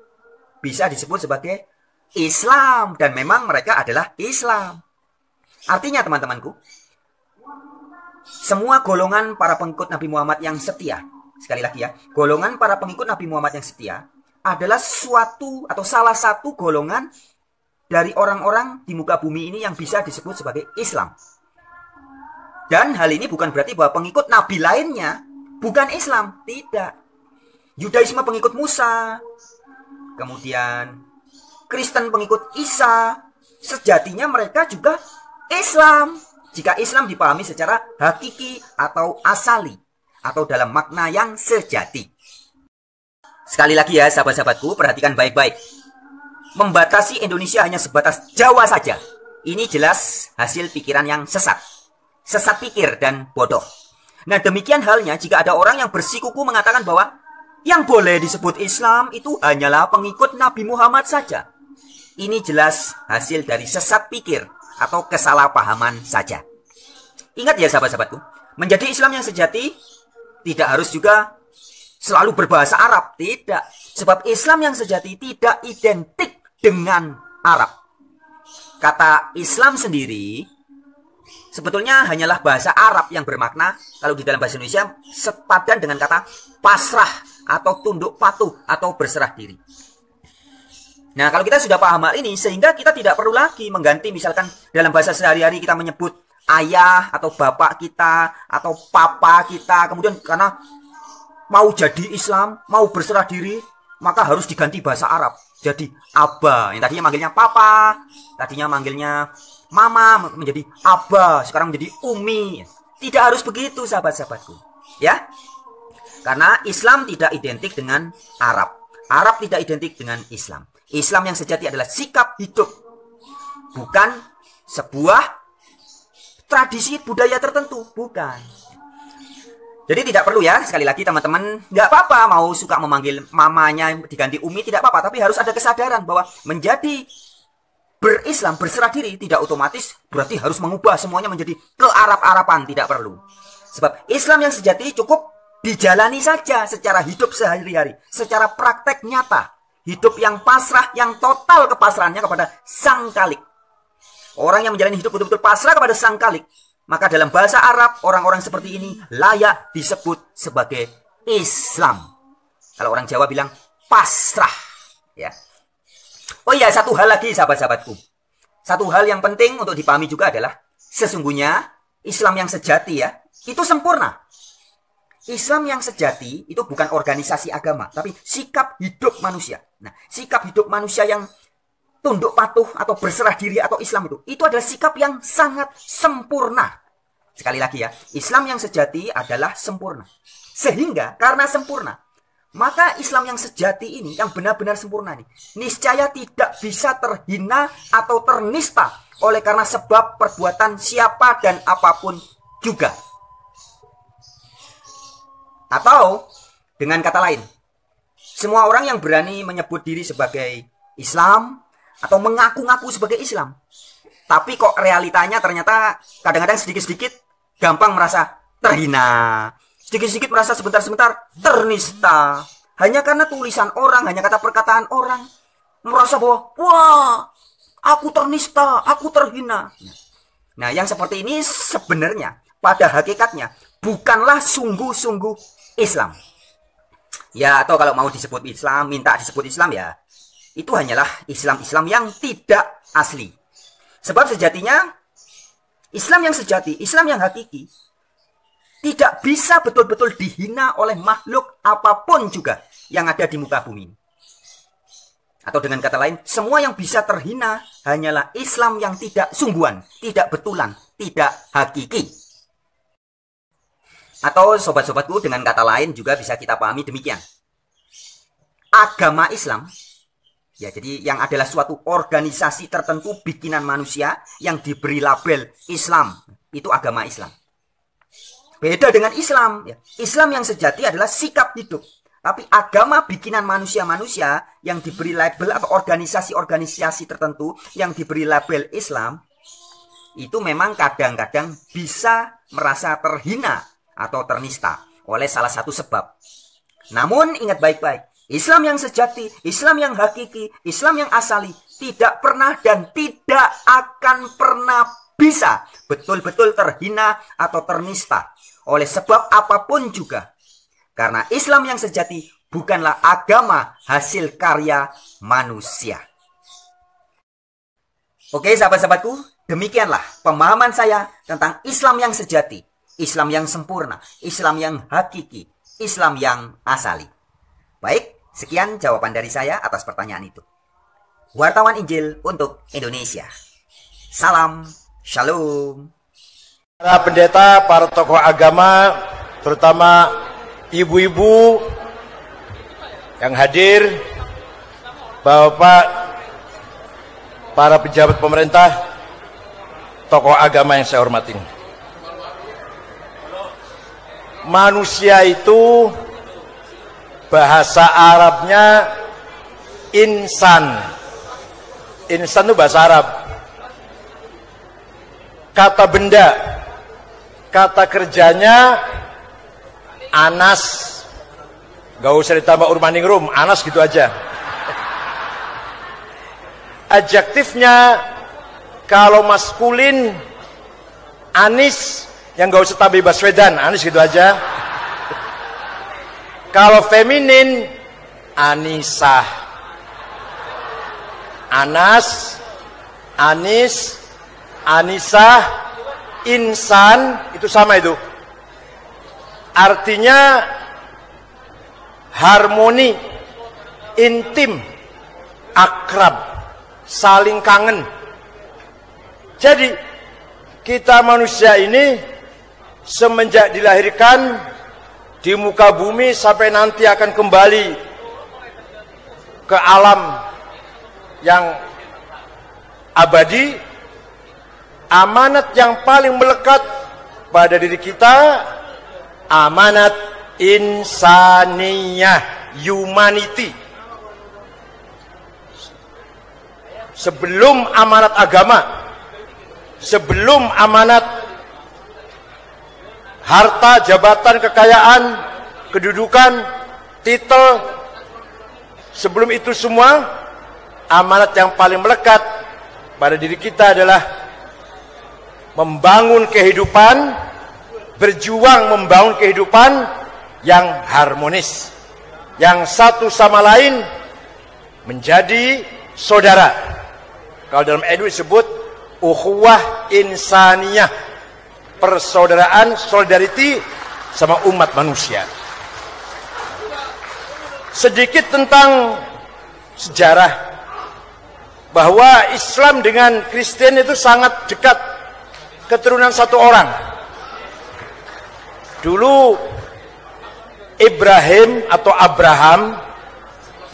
bisa disebut sebagai Islam. Dan memang mereka adalah Islam. Artinya teman-temanku, semua golongan para pengikut Nabi Muhammad yang setia, sekali lagi ya, golongan para pengikut Nabi Muhammad yang setia adalah suatu atau salah satu golongan dari orang-orang di muka bumi ini yang bisa disebut sebagai Islam. Dan hal ini bukan berarti bahwa pengikut Nabi lainnya bukan Islam, tidak. Yudaisme pengikut Musa, kemudian Kristen pengikut Isa, sejatinya mereka juga Islam. Jika Islam dipahami secara hakiki atau asali, atau dalam makna yang sejati. Sekali lagi ya sahabat-sahabatku, perhatikan baik-baik. Membatasi Indonesia hanya sebatas Jawa saja, ini jelas hasil pikiran yang sesat. Sesat pikir dan bodoh. Nah, demikian halnya jika ada orang yang bersikuku mengatakan bahwa yang boleh disebut Islam itu hanyalah pengikut Nabi Muhammad saja. Ini jelas hasil dari sesat pikir atau kesalahpahaman saja. Ingat ya sahabat-sahabatku, menjadi Islam yang sejati tidak harus juga selalu berbahasa Arab, tidak. Sebab Islam yang sejati tidak identik dengan Arab. Kata Islam sendiri sebetulnya hanyalah bahasa Arab yang bermakna, kalau di dalam bahasa Indonesia, sepadan dengan kata pasrah atau tunduk patuh atau berserah diri. Nah, kalau kita sudah paham hal ini, sehingga kita tidak perlu lagi mengganti, misalkan dalam bahasa sehari-hari kita menyebut ayah atau bapak kita atau papa kita, kemudian karena mau jadi Islam, mau berserah diri, maka harus diganti bahasa Arab. Jadi Abba, yang tadinya manggilnya papa, tadinya manggilnya mama, menjadi Abba, sekarang menjadi Umi. Tidak harus begitu sahabat-sahabatku, ya. Karena Islam tidak identik dengan Arab. Arab tidak identik dengan Islam. Islam yang sejati adalah sikap hidup, bukan sebuah tradisi budaya tertentu, bukan. Jadi tidak perlu ya, sekali lagi teman-teman, nggak apa-apa mau suka memanggil mamanya diganti Umi, tidak apa-apa. Tapi harus ada kesadaran bahwa menjadi berislam, berserah diri, tidak otomatis berarti harus mengubah semuanya menjadi ke-Arab-Araban, tidak perlu. Sebab Islam yang sejati cukup dijalani saja secara hidup sehari-hari, secara praktek nyata. Hidup yang pasrah, yang total kepasrahannya kepada Sang Khalik. Orang yang menjalani hidup betul-betul pasrah kepada Sang Khalik, maka dalam bahasa Arab, orang-orang seperti ini layak disebut sebagai Islam. Kalau orang Jawa bilang pasrah. Ya. Oh iya, satu hal lagi sahabat-sahabatku. Satu hal yang penting untuk dipahami juga adalah, sesungguhnya Islam yang sejati ya, itu sempurna. Islam yang sejati itu bukan organisasi agama, tapi sikap hidup manusia. Nah, sikap hidup manusia yang tunduk patuh atau berserah diri atau Islam itu adalah sikap yang sangat sempurna. Sekali lagi ya, Islam yang sejati adalah sempurna. Sehingga karena sempurna, maka Islam yang sejati ini, yang benar-benar sempurna ini, niscaya tidak bisa terhina atau ternista oleh karena sebab perbuatan siapa dan apapun juga. Atau dengan kata lain, semua orang yang berani menyebut diri sebagai Islam atau mengaku-ngaku sebagai Islam, tapi kok realitanya ternyata kadang-kadang sedikit-sedikit gampang merasa terhina, sedikit-sedikit merasa sebentar-sebentar ternista, hanya karena tulisan orang, hanya kata perkataan orang, merasa bahwa wah, aku ternista, aku terhina. Nah, yang seperti ini sebenarnya pada hakikatnya bukanlah sungguh-sungguh Islam. Ya, atau kalau mau disebut Islam, minta disebut Islam ya, itu hanyalah Islam-Islam yang tidak asli. Sebab sejatinya Islam yang sejati, Islam yang hakiki, tidak bisa betul-betul dihina oleh makhluk apapun juga yang ada di muka bumi. Atau dengan kata lain, semua yang bisa terhina hanyalah Islam yang tidak sungguhan, tidak betulan, tidak hakiki. Atau sobat-sobatku, dengan kata lain juga bisa kita pahami demikian. Agama Islam, ya, jadi yang adalah suatu organisasi tertentu bikinan manusia yang diberi label Islam, itu agama Islam. Beda dengan Islam, ya. Islam yang sejati adalah sikap hidup. Tapi agama bikinan manusia-manusia yang diberi label atau organisasi-organisasi tertentu yang diberi label Islam, itu memang kadang-kadang bisa merasa terhina atau ternista oleh salah satu sebab. Namun ingat baik-baik, Islam yang sejati, Islam yang hakiki, Islam yang asali tidak pernah dan tidak akan pernah bisa betul-betul terhina atau ternista oleh sebab apapun juga. Karena Islam yang sejati bukanlah agama hasil karya manusia. Oke sahabat-sahabatku, demikianlah pemahaman saya tentang Islam yang sejati, Islam yang sempurna, Islam yang hakiki, Islam yang asali. Baik, sekian jawaban dari saya atas pertanyaan itu. Wartawan Injil untuk Indonesia. Salam, shalom. Para pendeta, para tokoh agama, terutama ibu-ibu yang hadir, bapak, para pejabat pemerintah, tokoh agama yang saya hormati. Manusia itu bahasa Arabnya insan. Insan itu bahasa Arab. Kata benda, kata kerjanya Anas. Gak usah ditambah urbaningrum, Anas gitu aja. Adjektifnya kalau maskulin Anis, yang gak usah tambah Baswedan, Anis gitu aja. Kalau feminin Anisah, Anas, Anis, Anisah, insan, itu sama itu. Artinya harmoni, intim, akrab, saling kangen. Jadi kita manusia ini semenjak dilahirkan di muka bumi sampai nanti akan kembali ke alam yang abadi, amanat yang paling melekat pada diri kita amanat insaniyah, humanity. Sebelum amanat agama, sebelum amanat harta, jabatan, kekayaan, kedudukan, titel, sebelum itu semua, amanat yang paling melekat pada diri kita adalah membangun kehidupan, berjuang membangun kehidupan yang harmonis, yang satu sama lain menjadi saudara. Kalau dalam NU disebut ukhuwah insaniyah, persaudaraan, solidarity sama umat manusia. Sedikit tentang sejarah, bahwa Islam dengan Kristen itu sangat dekat, keturunan satu orang. Dulu Ibrahim atau Abraham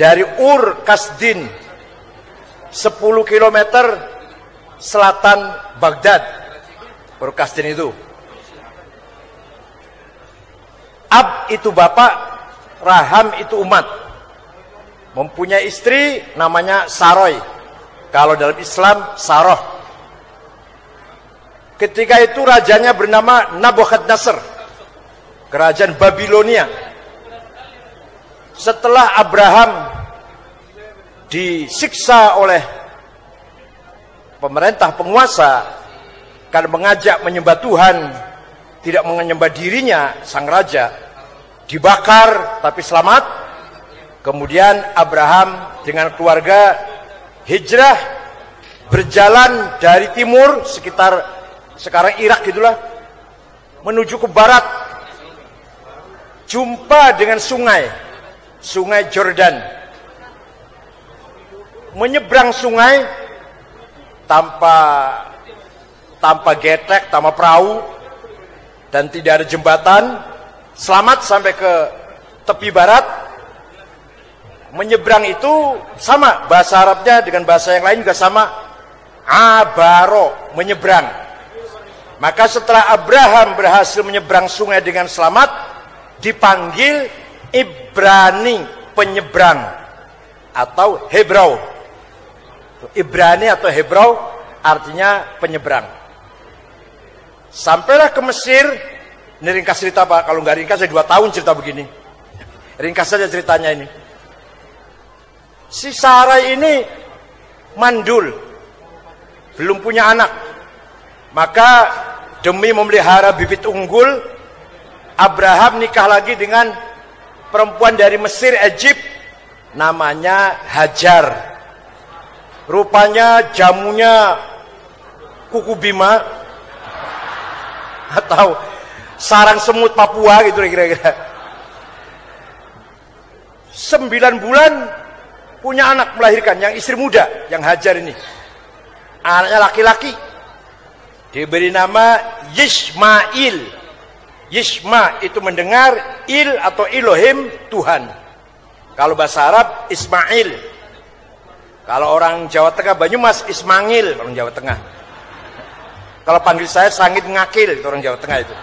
dari Ur Kasdin 10 km selatan Baghdad, Ur Kasdin itu. Ab itu bapak, Raham itu umat. Mempunyai istri namanya Saroy. Kalau dalam Islam Saroh. Ketika itu rajanya bernama Nabukhadnezzar, kerajaan Babilonia. Setelah Abraham disiksa oleh pemerintah penguasa karena mengajak menyembah Tuhan, tidak menyembah dirinya, sang raja, dibakar tapi selamat. Kemudian Abraham dengan keluarga hijrah, berjalan dari timur sekitar sekarang Irak gitulah, menuju ke barat, jumpa dengan sungai Jordan. Menyeberang sungai tanpa getek, tanpa perahu, dan tidak ada jembatan, selamat sampai ke tepi barat. Menyeberang itu sama, bahasa Arabnya dengan bahasa yang lain juga sama, abaro, menyeberang. Maka setelah Abraham berhasil menyeberang sungai dengan selamat, dipanggil Ibrani, penyeberang, atau Hebrau. Ibrani atau Hebrau artinya penyeberang. Sampailah ke Mesir. Ini ringkas cerita Pak, kalau nggak ringkas saya 2 tahun cerita begini. Ringkas saja ceritanya ini. Si Sarai ini mandul, belum punya anak. Maka demi memelihara bibit unggul, Abraham nikah lagi dengan perempuan dari Mesir, Egypt, namanya Hajar. Rupanya jamunya kuku bima atau sarang semut Papua gitu kira-kira. 9 bulan punya anak, melahirkan, yang istri muda, yang Hajar ini. Anaknya laki-laki. Diberi nama Yishmail. Yishma itu mendengar, Il atau Elohim, Tuhan. Kalau bahasa Arab Ismail. Kalau orang Jawa Tengah Banyumas, Ismail orang Jawa Tengah. Kalau panggil saya Sangit Ngakil, itu orang Jawa Tengah itu.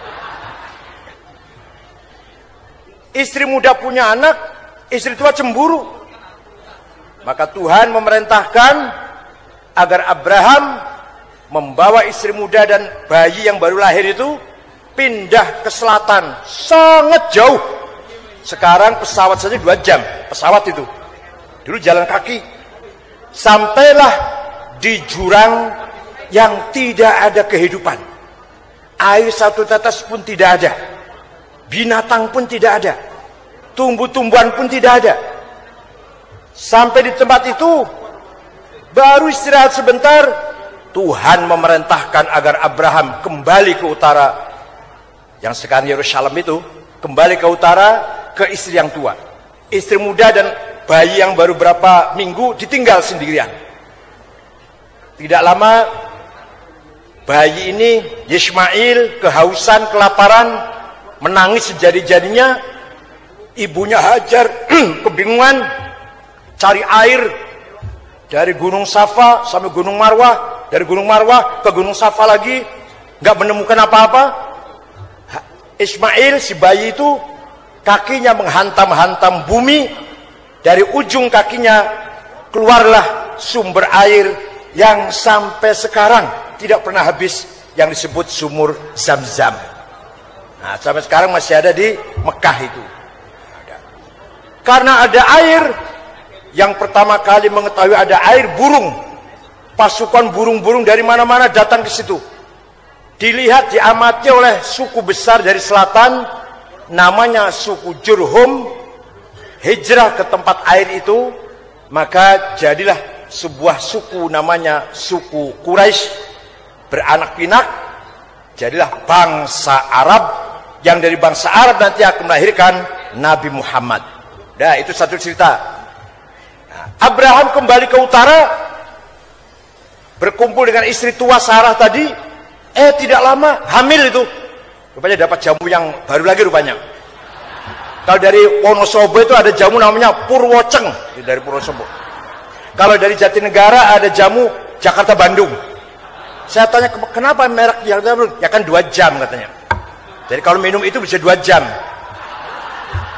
Istri muda punya anak, istri tua cemburu. Maka Tuhan memerintahkan agar Abraham membawa istri muda dan bayi yang baru lahir itu pindah ke selatan, sangat jauh. Sekarang pesawat saja 2 jam, pesawat itu. Dulu jalan kaki. Sampailah di jurang yang tidak ada kehidupan. Air satu tetes pun tidak ada. Binatang pun tidak ada. Tumbuh-tumbuhan pun tidak ada. Sampai di tempat itu, baru istirahat sebentar, Tuhan memerintahkan agar Abraham kembali ke utara, yang sekarang Yerusalem itu, kembali ke utara, ke istri yang tua. Istri muda dan bayi yang baru berapa minggu ditinggal sendirian. Tidak lama bayi ini, Yishmail, kehausan, kelaparan, menangis sejadi-jadinya. Ibunya Hajar kebingungan cari air dari Gunung Safa sampai Gunung Marwah, dari Gunung Marwah ke Gunung Safa lagi, nggak menemukan apa-apa. Ismail si bayi itu kakinya menghantam-hantam bumi, dari ujung kakinya keluarlah sumber air yang sampai sekarang tidak pernah habis, yang disebut sumur Zam-Zam. Nah, sampai sekarang masih ada di Mekah itu. Karena ada air, yang pertama kali mengetahui ada air, burung. Pasukan burung-burung dari mana-mana datang ke situ. Dilihat, diamati oleh suku besar dari selatan, namanya suku Jurhum, hijrah ke tempat air itu, maka jadilah sebuah suku namanya suku Quraisy, beranak pinak, jadilah bangsa Arab, yang dari bangsa Arab nanti akan melahirkan Nabi Muhammad. Nah, itu satu cerita. Nah, Abraham kembali ke utara, berkumpul dengan istri tua Sarah tadi. Tidak lama hamil itu, rupanya dapat jamu yang baru lagi rupanya. Kalau dari Wonosobo itu ada jamu namanya Purwoceng, dari Purwosobo. Kalau dari Jatinegara ada jamu Jakarta Bandung. Saya tanya kenapa merek Jakarta Bandung? Ya kan 2 jam katanya. Jadi kalau minum itu bisa 2 jam.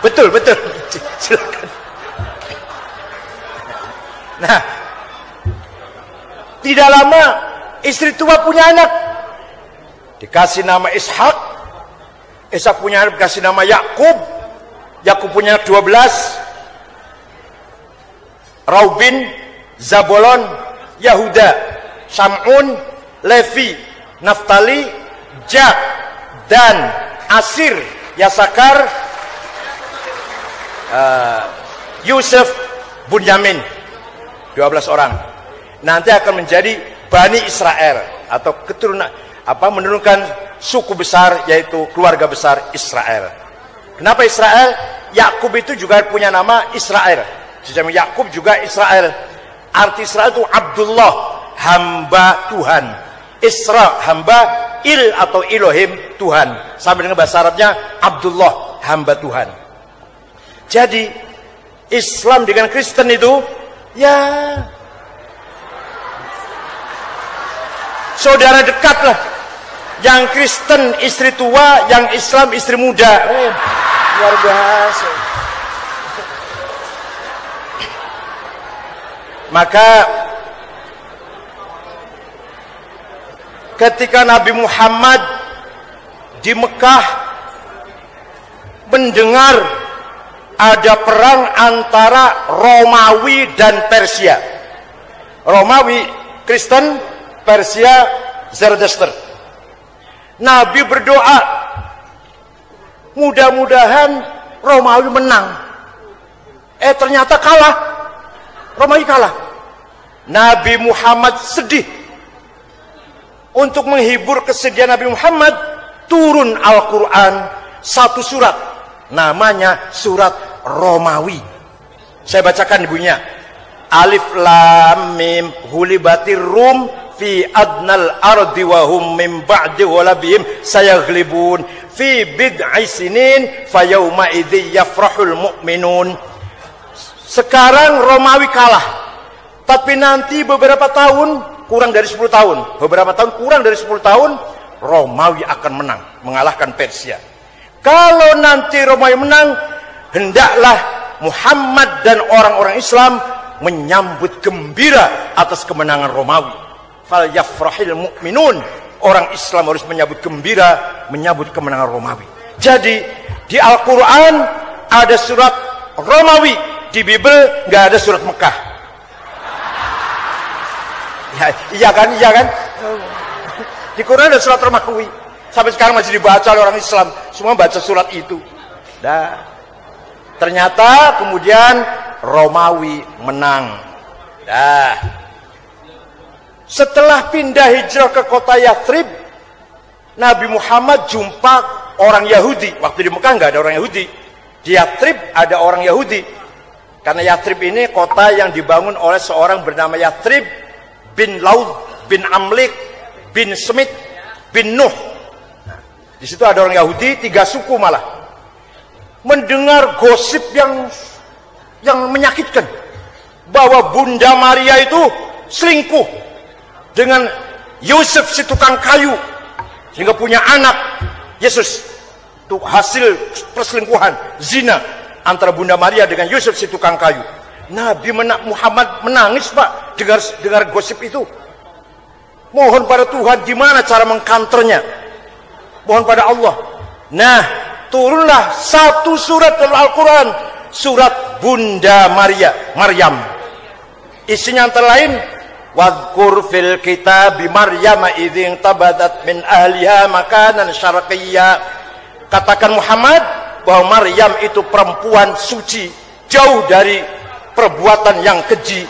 Betul. Silakan. Nah, tidak lama istri tua punya anak, dikasih nama Ishak. Ishak punya anak dikasih nama Yakub. Yakub punya anak 12, Raubin, Zabolon, Yahuda, Sam'un, Levi, Naftali, Jak, Dan, Asir, Yasakar, Yusuf, Bunyamin. 12 orang. Nanti akan menjadi Bani Israel, atau keturunan, menurunkan suku besar, yaitu keluarga besar Israel. Kenapa Israel? Yakub itu juga punya nama Israel. Sesama Yakub juga Israel. Arti Israel itu Abdullah, hamba Tuhan. Isra, hamba, Il atau Elohim, Tuhan. Sama dengan bahasa Arabnya Abdullah, hamba Tuhan. Jadi Islam dengan Kristen itu ya saudara dekat lah. Yang Kristen istri tua, yang Islam istri muda. Luar biasa. Maka ketika Nabi Muhammad di Mekah mendengar ada perang antara Romawi dan Persia. Romawi Kristen, Persia Zoroaster. Nabi berdoa, mudah-mudahan Romawi menang. Ternyata kalah. Romawi kalah. Nabi Muhammad sedih. Untuk menghibur kesedihan Nabi Muhammad, turun Al-Quran, satu surat, namanya surat Romawi. Saya bacakan ibunya. Alif Lam Mim, Ghulibatir Rum fi adnal ardi wa hum min ba'di ghalabihim sayaghlibun fi bid'i sinin fayawma idzi yafrahul mu'minun. Sekarang Romawi kalah, tapi nanti beberapa tahun, kurang dari 10 tahun, beberapa tahun kurang dari 10 tahun, Romawi akan menang, mengalahkan Persia. Kalau nanti Romawi menang, hendaklah Muhammad dan orang-orang Islam menyambut gembira atas kemenangan Romawi. Fal yafrahil mu'minun, orang Islam harus menyambut gembira, menyambut kemenangan Romawi. Jadi di Al-Quran ada surat Romawi, di Bible nggak ada surat Mekah. Ya, iya kan? Di Quran ada surat Romawi. Sampai sekarang masih dibaca oleh orang Islam. Semua baca surat itu. Dah. Ternyata kemudian Romawi menang. Dah. Setelah pindah hijrah ke kota Yathrib, Nabi Muhammad jumpa orang Yahudi. Waktu di Mekah nggak ada orang Yahudi. Di Yathrib ada orang Yahudi. Karena Yathrib ini kota yang dibangun oleh seorang bernama Yathrib bin Laud bin Amlik bin Smith bin Nuh. Nah, di situ ada orang Yahudi, 3 suku malah. Mendengar gosip yang menyakitkan bahwa Bunda Maria itu selingkuh dengan Yusuf si tukang kayu sehingga punya anak Yesus. Itu hasil perselingkuhan, zina antara Bunda Maria dengan Yusuf si tukang kayu. Nabi Muhammad menangis, Pak, dengar gosip itu. Mohon pada Tuhan gimana cara mengkanternya. Mohon pada Allah. Nah, turunlah satu surat dalam Al-Quran, surat Bunda Maryam. Isinya antara lain, wadhkur fil kitabi Maryam idzin tabadat min ahliha makanan syarqiyya. Katakan Muhammad bahwa Maryam itu perempuan suci, jauh dari perbuatan yang keji.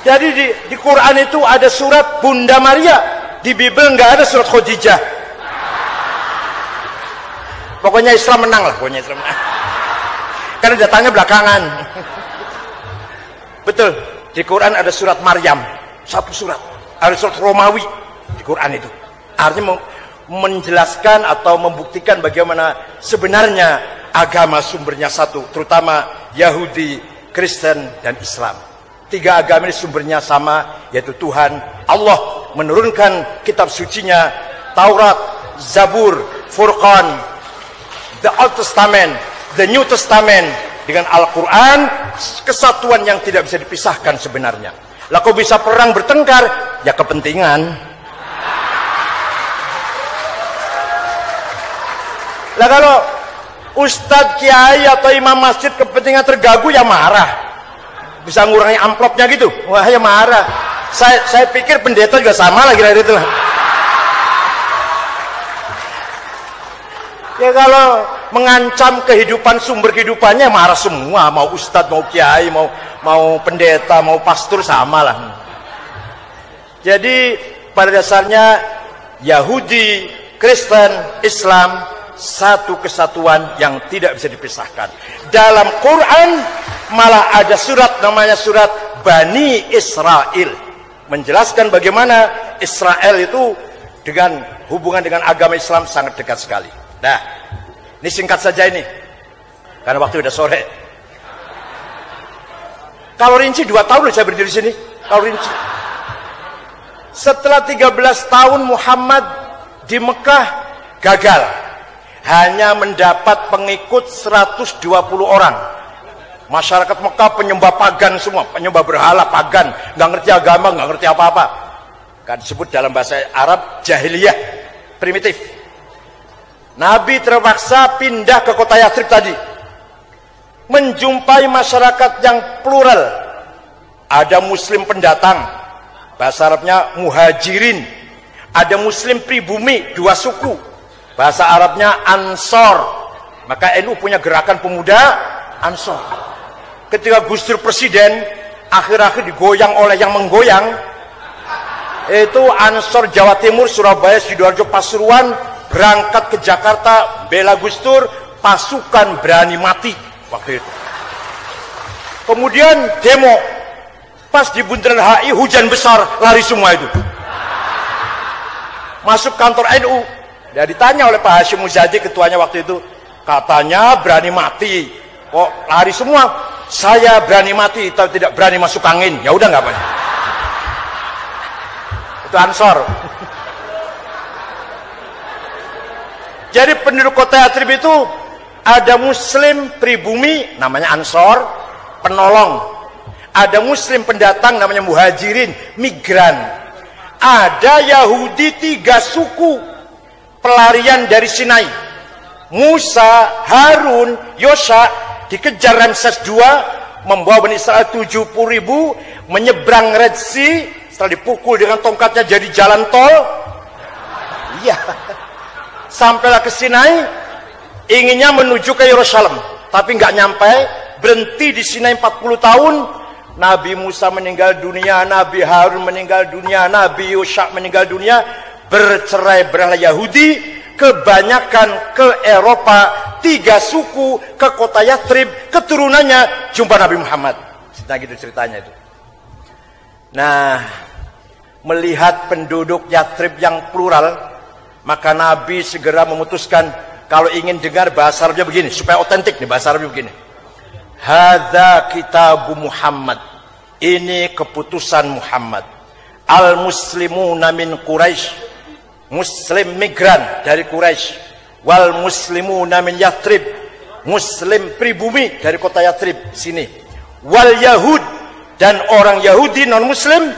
Jadi di Quran itu ada surat Bunda Maria, di Bible nggak ada surat Khadijah. Pokoknya Islam menang lah, pokoknya Islam menang. Karena datangnya belakangan. Betul, di Quran ada surat Maryam, satu surat. Ada surat Romawi di Quran itu. Artinya menjelaskan atau membuktikan bagaimana sebenarnya agama sumbernya satu, terutama Yahudi, Kristen, dan Islam. Tiga agama ini sumbernya sama, yaitu Tuhan Allah menurunkan kitab sucinya, Taurat, Zabur, Furqan, the Old Testament, the New Testament, dengan Al-Quran, kesatuan yang tidak bisa dipisahkan sebenarnya. Lah kok bisa perang bertengkar? Ya kepentingan. Lah kalau ustadz, kiai, atau imam masjid kepentingan terganggu, ya marah. Bisa ngurangi amplopnya gitu. Wah, ya marah. Saya pikir pendeta juga sama lah kira-kira itu. Ya kalau mengancam kehidupan, sumber kehidupannya, marah semua. Mau ustadz, mau kiai, mau pendeta, mau pastor, sama lah. Jadi pada dasarnya Yahudi, Kristen, Islam satu kesatuan yang tidak bisa dipisahkan. Dalam Quran malah ada surat namanya surat Bani Israel, menjelaskan bagaimana Israel itu dengan hubungan dengan agama Islam sangat dekat sekali. Nah, ini singkat saja ini, karena waktu udah sore. Kalau rinci 2 tahun saya berdiri di sini. Kalau rinci, setelah 13 tahun Muhammad di Mekah gagal. Hanya mendapat pengikut 120 orang. Masyarakat Mekah penyembah pagan semua, penyembah berhala pagan, nggak ngerti agama, nggak ngerti apa-apa. Kan disebut dalam bahasa Arab jahiliyah, primitif. Nabi terpaksa pindah ke kota Yathrib tadi, menjumpai masyarakat yang plural. Ada Muslim pendatang, bahasa Arabnya muhajirin. Ada Muslim pribumi, 2 suku. Bahasa Arabnya Ansor. Maka NU punya gerakan pemuda Ansor. Ketika Gus Dur presiden, akhir-akhir digoyang oleh yang menggoyang. Itu Ansor Jawa Timur, Surabaya, Sidoarjo, Pasuruan berangkat ke Jakarta bela Gus Dur, pasukan berani mati waktu itu. Kemudian demo, pas di Bundaran HI hujan besar, lari semua itu. Masuk kantor NU. Ya, ditanya oleh Pak Hashim Muzadi, ketuanya waktu itu, katanya berani mati, kok lari semua? Saya berani mati, tapi tidak berani masuk angin. Ya udah nggak apa-apa. Itu Ansor. Jadi penduduk kota Yathrib itu ada Muslim pribumi, namanya Ansor, penolong. Ada Muslim pendatang, namanya muhajirin, migran. Ada Yahudi 3 suku. Pelarian dari Sinai. Musa, Harun, Yosha dikejar Ramses II, membawa Bani Israel 70.000 menyeberang Red Sea. Setelah dipukul dengan tongkatnya jadi jalan tol. Iya. Sampailah ke Sinai, inginnya menuju ke Yerusalem, tapi nggak nyampe, berhenti di Sinai 40 tahun. Nabi Musa meninggal dunia, Nabi Harun meninggal dunia, Nabi Yosha meninggal dunia. Bercerai-berailah Yahudi, kebanyakan ke Eropa, 3 suku ke kota Yathrib, keturunannya jumpa Nabi Muhammad. Nah gitu ceritanya itu. Nah, melihat penduduk Yathrib yang plural, maka Nabi segera memutuskan, kalau ingin dengar bahasa Arabnya begini, supaya otentik nih bahasa Arabnya begini. Hadza kitabu Muhammad, ini keputusan Muhammad. Al muslimuna min Quraisy, Muslim migran dari Quraisy. wal muslimuna min Yathrib, muslim pribumi dari kota Yathrib sini, wal yahud, dan orang Yahudi non muslim,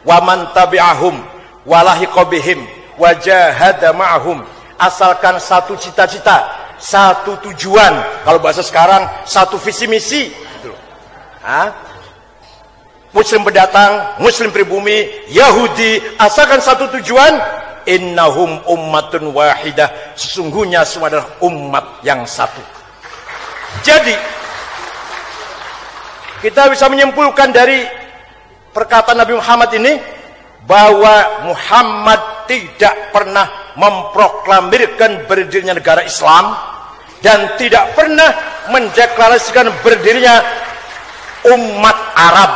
wa man tabi'ahum walahiqa bihim wa jahada ma'ahum, asalkan satu cita-cita, satu tujuan, kalau bahasa sekarang satu visi misi gitu. Muslim pendatang, muslim pribumi, Yahudi, asalkan satu tujuan, innahum ummatun wahidah, sesungguhnya semua adalah umat yang satu. Jadi kita bisa menyimpulkan dari perkataan Nabi Muhammad ini bahwa Muhammad tidak pernah memproklamirkan berdirinya negara Islam dan tidak pernah mendeklarasikan berdirinya umat Arab.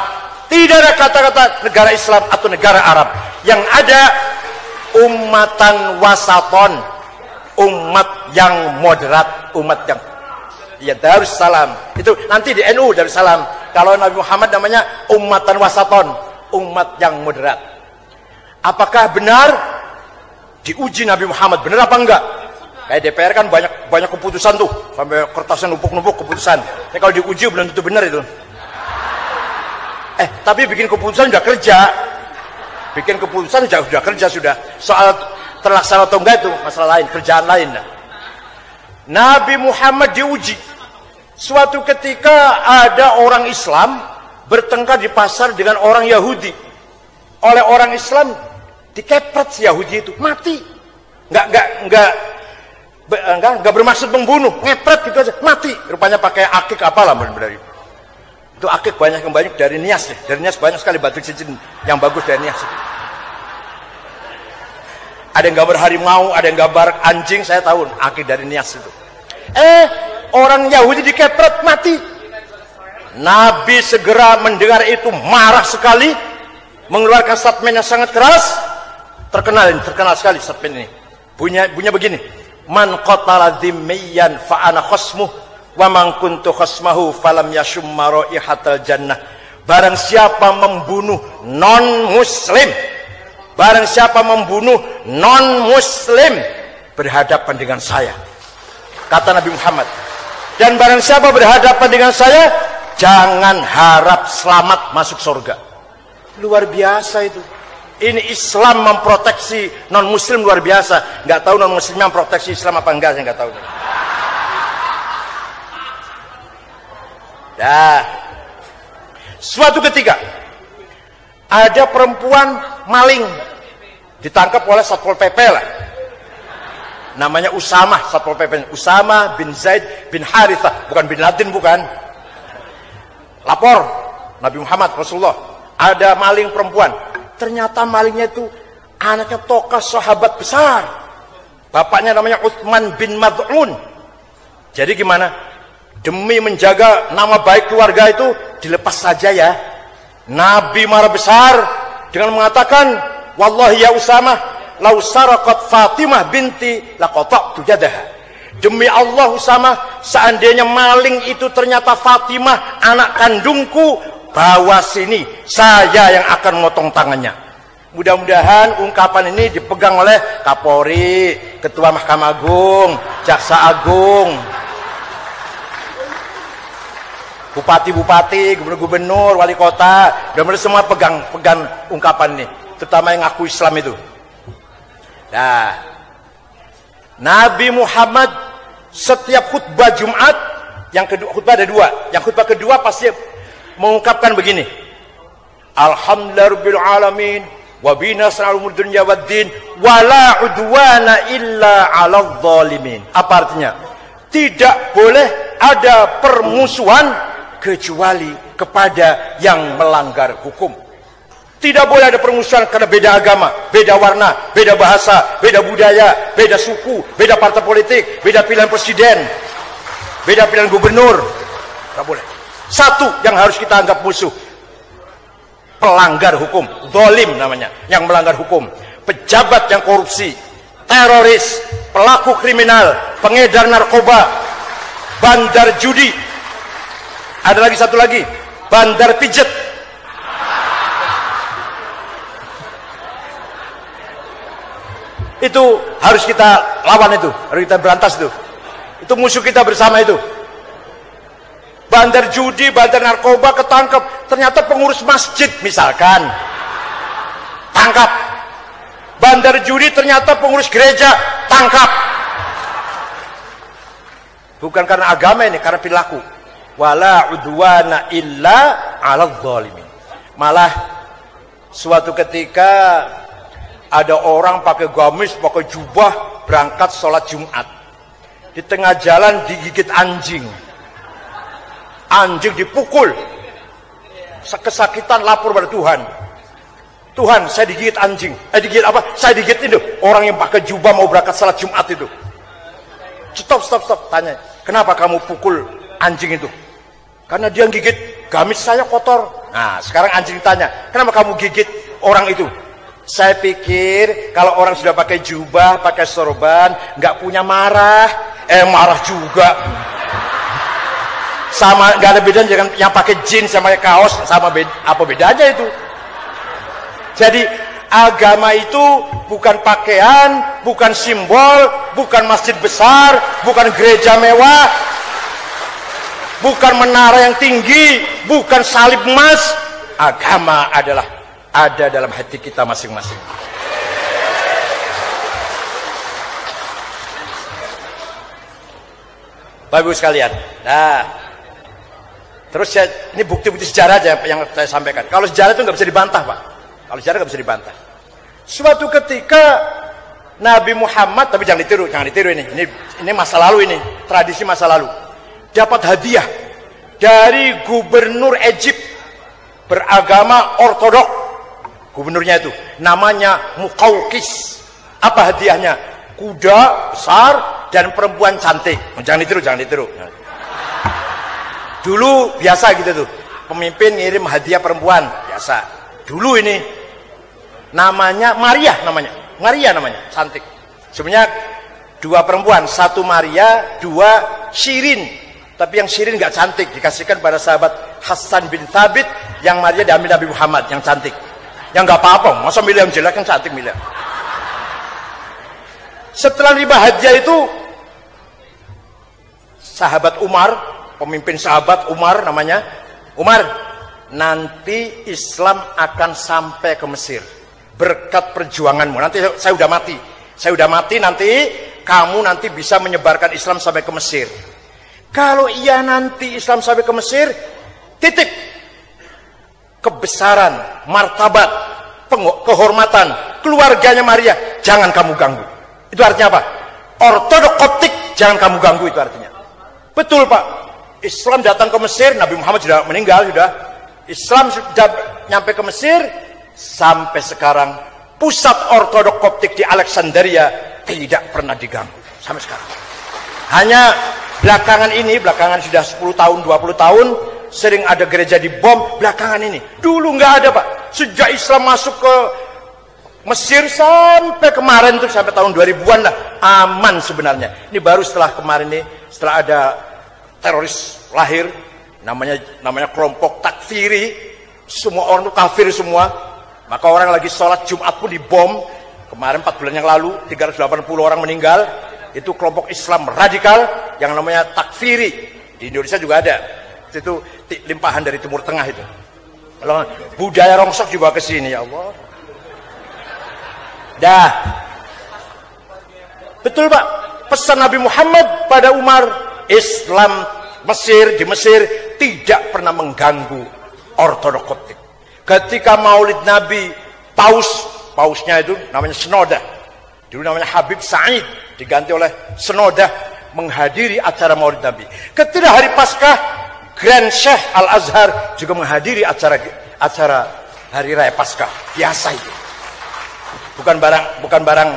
Tidak ada kata-kata negara Islam atau negara Arab. Yang ada ummatan wasaton, umat yang moderat, umat yang ya Darussalam. Itu nanti di NU Darussalam. Kalau Nabi Muhammad namanya ummatan wasaton, umat yang moderat. Apakah benar? Diuji Nabi Muhammad, benar apa enggak? Kayak DPR kan banyak keputusan tuh, sampai kertasnya numpuk-numpuk keputusan. Ya, kalau diuji belum tentu benar itu. Tapi bikin keputusan sudah kerja. Bikin keputusan sudah kerja sudah. Soal terlaksana atau enggak itu masalah lain, kerjaan lain. Nabi Muhammad diuji. Suatu ketika ada orang Islam bertengkar di pasar dengan orang Yahudi. Oleh orang Islam dikepret si Yahudi itu, mati. Enggak bermaksud membunuh, ngepret gitu aja, mati. Rupanya pakai akik apalah benar-benar. Itu akik banyak dari Nias ya. Dari Nias banyak sekali batu cincin yang bagus dari Nias. Ada yang gambar harimau, ada yang gambar anjing, saya tahu akik dari Nias itu. Orang Yahudi dikepret mati. Nabi segera mendengar itu marah sekali, mengeluarkan statement yang sangat keras. Terkenal sekali statement ini. Bunyinya begini. Man qatala dhimmiyan fa ana khasmuh wa man kuntu khasmahu falam yashumma raihatal jannah. Barang siapa membunuh non muslim, barang siapa membunuh non muslim berhadapan dengan saya, kata Nabi Muhammad, dan barang siapa berhadapan dengan saya jangan harap selamat masuk surga. Luar biasa itu. Ini Islam memproteksi non muslim luar biasa. Nggak tahu non muslim memproteksi Islam apa enggak, saya nggak tahu. Nah, suatu ketika ada perempuan maling ditangkap oleh Satpol PP lah. Namanya Usamah, Satpol PP. Usamah bin Zaid bin Harithah, bukan bin Laden, bukan. Lapor Nabi Muhammad Rasulullah, ada maling perempuan. Ternyata malingnya itu anaknya tokoh sahabat besar. Bapaknya namanya Utsman bin Mad'un. Jadi gimana? Demi menjaga nama baik keluarga itu dilepas saja ya. Nabi marah besar dengan mengatakan, wallahi ya Usamah, lau saraqat Fatimah binti laqata'tu yadaha. Demi Allah Usamah, seandainya maling itu ternyata Fatimah anak kandungku, bawa sini, saya yang akan memotong tangannya. Mudah-mudahan ungkapan ini dipegang oleh Kapolri, Ketua Mahkamah Agung, Jaksa Agung, bupati-bupati, gubernur-gubernur, wali kota, benar-benar semua pegang ungkapan ini, terutama yang ngaku Islam itu. Nah, Nabi Muhammad setiap khutbah Jumat, yang kedua khutbah ada dua, yang khutbah kedua pasti mengungkapkan begini, Alhamdulillahirabbil alamin wa bina sana'ul dunya waddin wala udwana illa 'alal zalimin. Apa artinya? Tidak boleh ada permusuhan kecuali kepada yang melanggar hukum. Tidak boleh ada permusuhan karena beda agama, beda warna, beda bahasa, beda budaya, beda suku, beda partai politik, beda pilihan presiden, beda pilihan gubernur. Tidak boleh. Satu yang harus kita anggap musuh, pelanggar hukum, zalim namanya, yang melanggar hukum, pejabat yang korupsi, teroris, pelaku kriminal, pengedar narkoba, bandar judi. Ada lagi satu lagi, bandar pijet. Itu harus kita lawan itu, harus kita berantas itu. Itu musuh kita bersama itu. Bandar judi, bandar narkoba ketangkep, ternyata pengurus masjid misalkan, tangkap. Bandar judi ternyata pengurus gereja, tangkap. Bukan karena agama ini, karena perilaku. Wala udwana illa 'alal zalimin. Malah suatu ketika ada orang pakai gamis, pakai jubah, berangkat sholat Jumat. Di tengah jalan digigit anjing. Anjing dipukul. Kesakitan lapor pada Tuhan. Tuhan, saya digigit anjing. Digigit apa? Saya digigit itu. Orang yang pakai jubah mau berangkat sholat Jumat itu. Stop. Tanya, kenapa kamu pukul anjing itu? Karena dia gigit gamis saya kotor. Nah, sekarang anjing tanya, kenapa kamu gigit orang itu? Saya pikir kalau orang sudah pakai jubah, pakai sorban, nggak punya marah. Marah juga. Sama, nggak ada bedanya dengan yang pakai jeans sama pakai kaos, sama apa bedanya itu? Jadi agama itu bukan pakaian, bukan simbol, bukan masjid besar, bukan gereja mewah, bukan menara yang tinggi, bukan salib emas. Agama adalah ada dalam hati kita masing-masing. Bapak Ibu sekalian, nah, terus ini bukti-bukti sejarah aja yang saya sampaikan. Kalau sejarah itu nggak bisa dibantah, Pak. Kalau sejarah nggak bisa dibantah. Suatu ketika Nabi Muhammad, tapi jangan ditiru ini masa lalu, ini tradisi masa lalu. Dapat hadiah dari gubernur Egypt beragama ortodok. Gubernurnya itu namanya Muqawqis. Apa hadiahnya? Kuda besar dan perempuan cantik. Jangan ditiru. Dulu biasa gitu tuh, pemimpin ngirim hadiah perempuan biasa. Dulu ini namanya Maria namanya, cantik. Sebenarnya dua perempuan, satu Maria, dua Shirin. Tapi yang Shirin nggak cantik, dikasihkan pada sahabat Hasan bin Thabit. Yang Maria diambil Nabi Muhammad, yang cantik. Yang nggak apa-apa, masa milih yang jelek, yang cantik milih. Setelah riba hadiah itu, sahabat Umar, pemimpin sahabat Umar namanya, Umar, nanti Islam akan sampai ke Mesir berkat perjuanganmu. Nanti saya udah mati, nanti kamu nanti bisa menyebarkan Islam sampai ke Mesir. Kalau iya nanti Islam sampai ke Mesir, titip kebesaran, martabat, kehormatan keluarganya Maria jangan kamu ganggu. Itu artinya apa? Ortodok Koptik jangan kamu ganggu, itu artinya. Betul, Pak. Islam datang ke Mesir, Nabi Muhammad sudah meninggal, sudah. Islam sudah nyampe ke Mesir, sampai sekarang pusat ortodok Koptik di Alexandria tidak pernah diganggu sampai sekarang. Hanya belakangan sudah 10 tahun, 20 tahun sering ada gereja dibom, belakangan ini. Dulu nggak ada, Pak. Sejak Islam masuk ke Mesir sampai kemarin tuh, sampai tahun 2000-an lah, aman sebenarnya. Ini baru setelah kemarin nih, setelah ada teroris lahir, namanya kelompok takfiri, semua orang itu kafir semua. Maka orang lagi sholat Jumat pun dibom. Kemarin 4 bulan yang lalu 380 orang meninggal. Itu kelompok Islam radikal yang namanya takfiri. Di Indonesia juga ada. Itu limpahan dari Timur Tengah itu. Kalau budaya rongsok dibawa ke sini, ya Allah. Dah. Betul, Pak. Pesan Nabi Muhammad pada Umar, Islam di Mesir tidak pernah mengganggu ortodok Koptik. Ketika Maulid Nabi, pausnya itu namanya Senoda. Dulu namanya Habib Sa'id, diganti oleh Senoda, menghadiri acara Maulid Nabi. Ketika hari Paskah, Grand Sheikh Al-Azhar juga menghadiri acara hari raya Paskah. Biasa itu. Bukan barang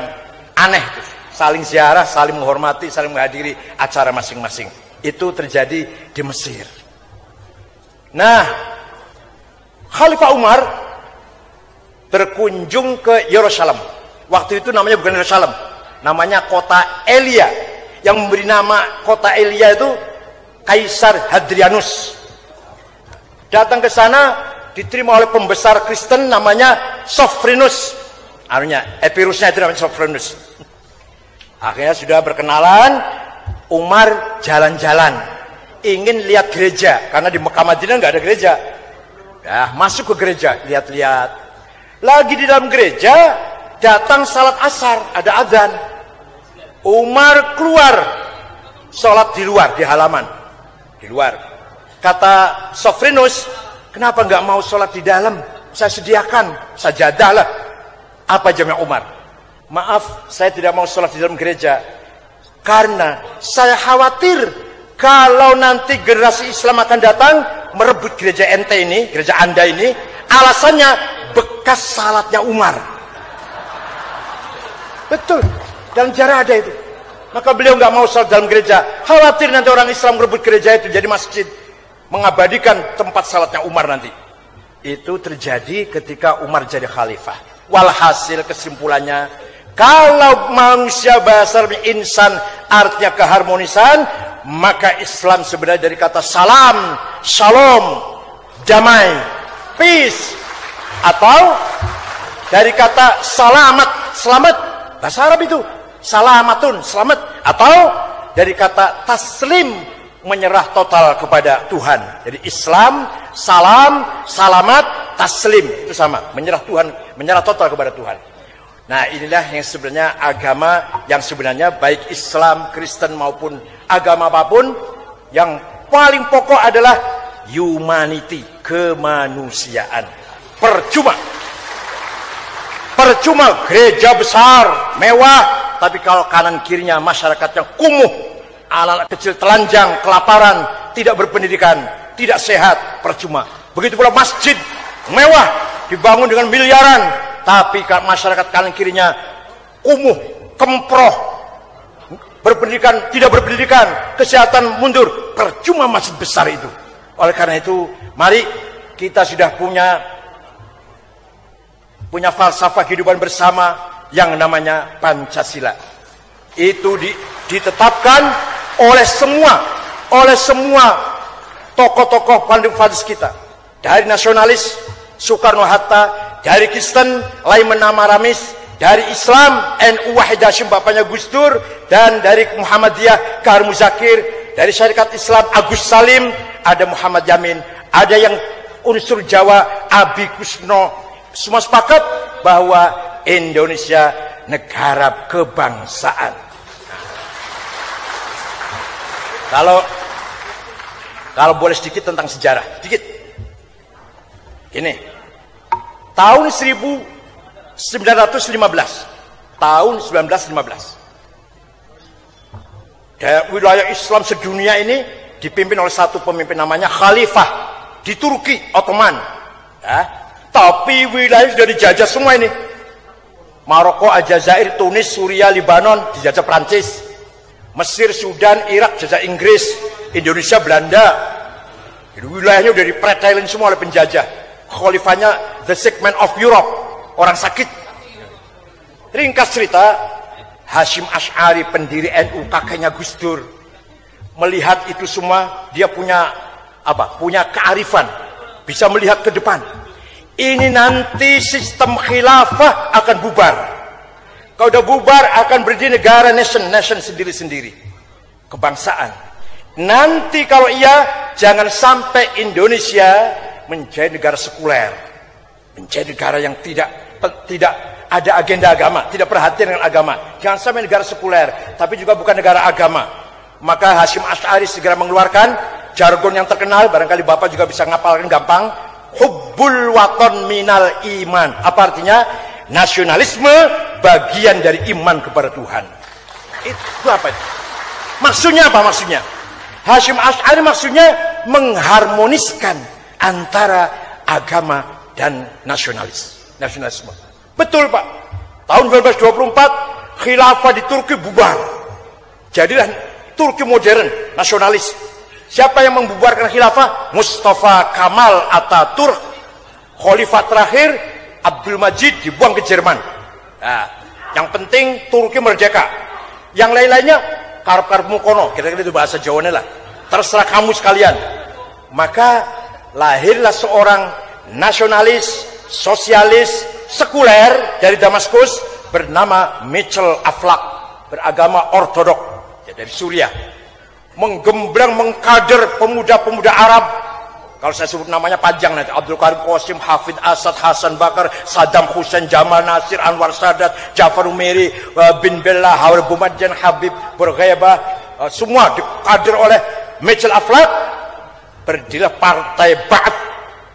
aneh itu. Saling ziarah, saling menghormati, saling menghadiri acara masing-masing. Itu terjadi di Mesir. Nah, Khalifah Umar berkunjung ke Yerusalem. Waktu itu namanya bukan Yerusalem, namanya kota Elia. Yang memberi nama kota Elia itu Kaisar Hadrianus. Datang ke sana, diterima oleh pembesar Kristen namanya Sophronius. Epirusnya itu namanya Sophronius. Akhirnya sudah berkenalan, Umar jalan-jalan, ingin lihat gereja, karena di Mekah Madinah nggak ada gereja. Ya, masuk ke gereja, lihat-lihat. Lagi di dalam gereja, datang salat asar, ada azan. Umar keluar, sholat di luar, di halaman, di luar. Kata Sofrinus, kenapa nggak mau sholat di dalam? Saya sediakan sajadah lah. Apa jawabnya Umar? Maaf, saya tidak mau sholat di dalam gereja, karena saya khawatir kalau nanti generasi Islam akan datang merebut gereja ente ini, gereja anda ini, alasannya bekas salatnya Umar. Betul, dalam sejarah ada itu. Maka beliau nggak mau sholat dalam gereja, khawatir nanti orang Islam merebut gereja itu jadi masjid, mengabadikan tempat salatnya Umar nanti. Itu terjadi ketika Umar jadi khalifah. Walhasil kesimpulannya, kalau manusia bahasa insan artinya keharmonisan, maka Islam sebenarnya dari kata salam, shalom, damai, peace, atau dari kata salamat, selamat, bahasa Arab itu salamatun, selamat, atau dari kata taslim, menyerah total kepada Tuhan. Jadi Islam, salam, salamat, taslim, itu sama, menyerah Tuhan, menyerah total kepada Tuhan. Nah, inilah yang sebenarnya agama yang sebenarnya baik Islam, Kristen maupun agama apapun, yang paling pokok adalah humanity, kemanusiaan. Percuma gereja besar, mewah, tapi kalau kanan kirinya masyarakatnya kumuh, anak-anak kecil telanjang, kelaparan, tidak berpendidikan, tidak sehat, percuma. Begitu pula masjid mewah, dibangun dengan miliaran, tapi masyarakat kanan kirinya kumuh, kemproh, berpendidikan, tidak berpendidikan, kesehatan mundur, percuma masjid besar itu. Oleh karena itu, mari kita sudah punya falsafah kehidupan bersama yang namanya Pancasila. Itu ditetapkan oleh semua tokoh-tokoh paling-paling kita, dari nasionalis Soekarno-Hatta, dari Kristen Laiman Namaramis, dari Islam NU Wahid Hasyim bapaknya Gus Dur, dan dari Muhammadiyah Kahar Muzakir, dari Syarikat Islam Agus Salim, ada Muhammad Yamin, ada yang unsur Jawa Abi Kusno. Semua sepakat bahwa Indonesia negara kebangsaan. Kalau boleh sedikit tentang sejarah, sedikit. Ini tahun 1915, wilayah Islam sedunia ini dipimpin oleh satu pemimpin namanya Khalifah di Turki Ottoman. Ya. Tapi wilayah sudah dijajah semua ini. Maroko, Aljazair, Tunis, Suriah, Libanon dijajah Prancis. Mesir, Sudan, Irak dijajah Inggris. Indonesia, Belanda. Jadi wilayahnya sudah dipretelin semua oleh penjajah. Khalifahnya the sick man of Europe, orang sakit. Ringkas cerita, Hasyim Asy'ari, pendiri NU, kakeknya Gus Dur, melihat itu semua, dia punya kearifan, bisa melihat ke depan. Ini nanti sistem khilafah akan bubar. Kalau udah bubar akan berdiri negara nation sendiri-sendiri, kebangsaan. Nanti kalau iya, jangan sampai Indonesia menjadi negara sekuler, menjadi negara yang tidak ada agenda agama, tidak perhatian dengan agama. Jangan sampai negara sekuler, tapi juga bukan negara agama. Maka Hasyim Asy'ari segera mengeluarkan jargon yang terkenal, barangkali Bapak juga bisa ngapalkan gampang. Hubbul waton minal iman. Apa artinya? Nasionalisme bagian dari iman kepada Tuhan. Itu apa itu? Maksudnya apa maksudnya? Hasyim Asy'ari maksudnya mengharmoniskan antara agama dan nasionalisme. Betul Pak. Tahun 1924 khilafah di Turki bubar. Jadilah Turki modern, nasionalis. Siapa yang membubarkan khilafah? Mustafa Kamal Ataturk. Khalifah terakhir Abdul Majid dibuang ke Jerman. Nah, yang penting Turki merdeka. Yang lain-lainnya karep-karepmu kono, kira-kira itu bahasa Jawanya lah. Terserah kamu sekalian. Maka lahirlah seorang nasionalis, sosialis, sekuler dari Damaskus bernama Mitchell Aflaq. beragama ortodok ya, dari Suriah, menggembleng, mengkader pemuda-pemuda Arab. Kalau saya sebut namanya panjang nanti, Abdul Karim Qasim, Hafid Asad, Hasan Bakar, Saddam Hussein, Jamal Nasir, Anwar Sadat, Jafar Umeri, bin Bella, Hawar Bumadjan, Habib Burgheba, semua dikader oleh Mitchell Aflaq. Berdirilah Partai Ba'ath,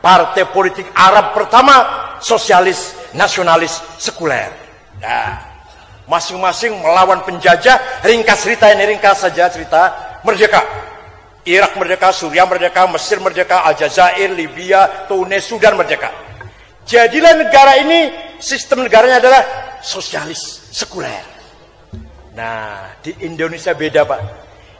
partai politik Arab pertama, sosialis, nasionalis, sekuler. Nah, masing-masing melawan penjajah. Ringkas cerita ini, ringkas saja cerita. Merdeka, Irak merdeka, Suriah merdeka, Mesir merdeka, Aljazair, Libya, Tunis, Sudan merdeka. Jadilah negara ini, sistem negaranya adalah sosialis, sekuler. Nah, di Indonesia beda, Pak.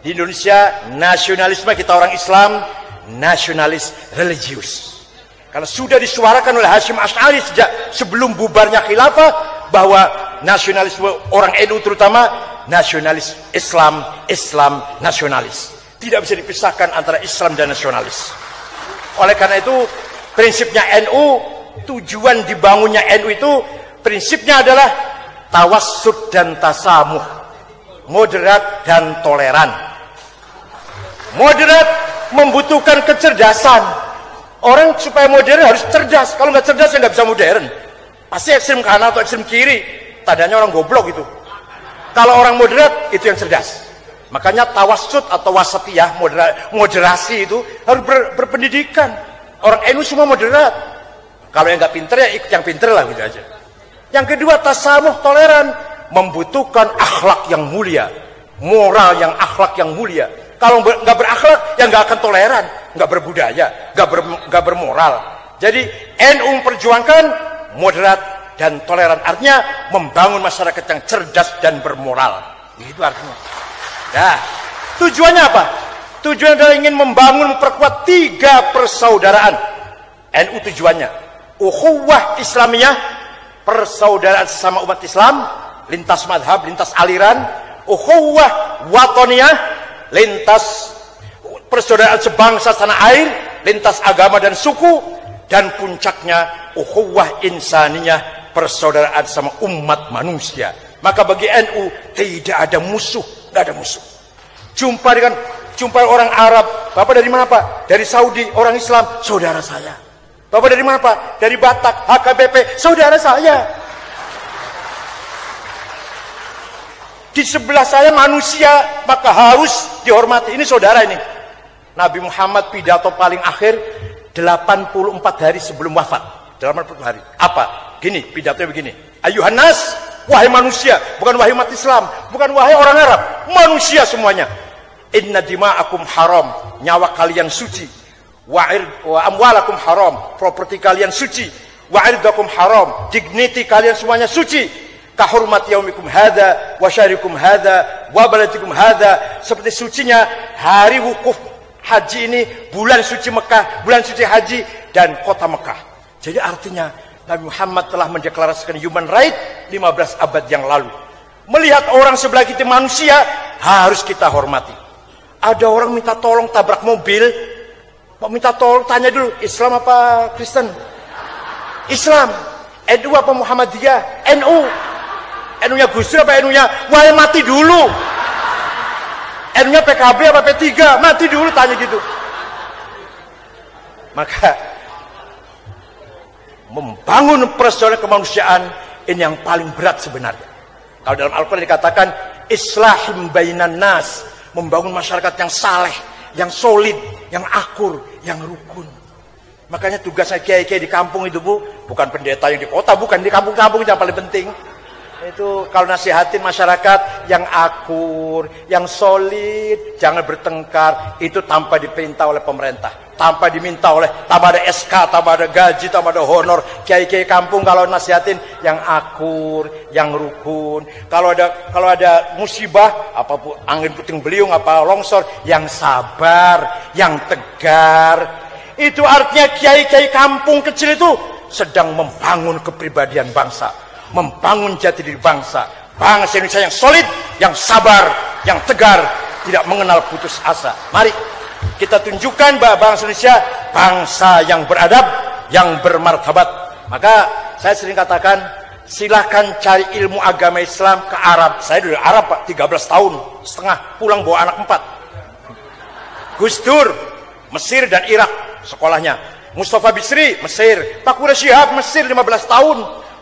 Di Indonesia nasionalisme, kita orang Islam nasionalis religius. Karena sudah disuarakan oleh Hasyim Asy'ari sejak sebelum bubarnya khilafah bahwa nasionalisme orang NU terutama nasionalis Islam, Islam nasionalis. Tidak bisa dipisahkan antara Islam dan nasionalis. Oleh karena itu prinsipnya NU, tujuan dibangunnya NU itu prinsipnya adalah tawassut dan tasamuh, moderat dan toleran. Moderat membutuhkan kecerdasan. Orang supaya modern harus cerdas. Kalau nggak cerdas ya nggak bisa modern. Pasti ekstrem kanan atau ekstrem kiri. Tandanya orang goblok itu. Kalau orang moderat itu yang cerdas. Makanya tawassut atau wasatiyah, moderasi itu harus berpendidikan. Orang NU semua moderat. Kalau yang nggak pinter ya ikut yang pinter lah gitu aja. Yang kedua tasamuh, toleran, membutuhkan akhlak yang mulia, moral yang akhlak yang mulia. Kalau nggak berakhlak ya nggak akan toleran, nggak berbudaya, nggak bermoral. Jadi NU memperjuangkan moderat dan toleran, artinya membangun masyarakat yang cerdas dan bermoral. Itu artinya. Nah, tujuannya apa? Tujuannya adalah ingin membangun, memperkuat 3 persaudaraan. NU tujuannya ukhuwah Islamiyah, persaudaraan sesama umat Islam, lintas madhab, lintas aliran. Ukhuwah watoniyah, lintas persaudaraan sebangsa tanah air, lintas agama dan suku. Dan puncaknya ukhuwah insaniyah, persaudaraan sama umat manusia. Maka bagi NU tidak ada musuh, nggak ada musuh. Jumpa orang Arab, Bapak dari mana Pak? Dari Saudi, orang Islam, saudara saya. Bapak dari mana Pak? Dari Batak, HKBP, saudara saya. Di sebelah saya manusia, maka harus dihormati. Ini saudara ini. Nabi Muhammad pidato paling akhir 84 hari sebelum wafat. 84 hari. Apa? Gini, pidatonya begini. Ayuhan nas, wahai manusia, bukan wahai umat Islam, bukan wahai orang Arab, manusia semuanya. Inna dima'akum haram, nyawa kalian suci. Wa amwalakum haram, properti kalian suci. Wa irdakum haram, dignity kalian semuanya suci. Kahurmat yaumikum hadza wa syahrikum hadza wa baladikum hadza, seperti sucinya hari wukuf haji ini, bulan suci Mekah, bulan suci haji dan kota Mekah. Jadi artinya Nabi Muhammad telah mendeklarasikan human right 15 abad yang lalu. Melihat orang sebelah kita manusia, harus kita hormati. Ada orang minta tolong tabrak mobil, mau minta tolong, tanya dulu, Islam apa Kristen? Islam. NU apa Muhammadiyah? NU. NU-nya Gus Dur apa NU-nya? Wah, mati dulu. NU-nya PKB apa P3? Mati dulu, tanya gitu. Maka membangun persaudaraan kemanusiaan ini yang paling berat sebenarnya. Kalau dalam Al-Quran dikatakan islahim bainan nas, membangun masyarakat yang saleh, yang solid, yang akur, yang rukun. Makanya tugasnya kiai-kiai di kampung itu Bu, bukan pendeta yang di kota, bukan, di kampung-kampung yang paling penting. Itu kalau nasihatin masyarakat yang akur, yang solid, jangan bertengkar, itu tanpa diperintah oleh pemerintah, tanpa diminta oleh, tanpa ada SK, tanpa ada gaji, tanpa ada honor. Kiai-kiai kampung kalau nasihatin yang akur, yang rukun. Kalau ada musibah, apapun angin puting beliung, apa longsor, yang sabar, yang tegar. Itu artinya kiai-kiai kampung kecil itu sedang membangun kepribadian bangsa, membangun jati diri bangsa. Bangsa Indonesia yang solid, yang sabar, yang tegar, tidak mengenal putus asa. Mari kita tunjukkan bahwa bangsa Indonesia bangsa yang beradab, yang bermartabat. Maka saya sering katakan, silahkan cari ilmu agama Islam ke Arab. Saya dari Arab Pak, 13 tahun setengah, pulang bawa anak 4. Gus Dur, Mesir dan Irak sekolahnya. Mustafa Bisri, Mesir. Pak Quraish Shihab, Mesir 15 tahun.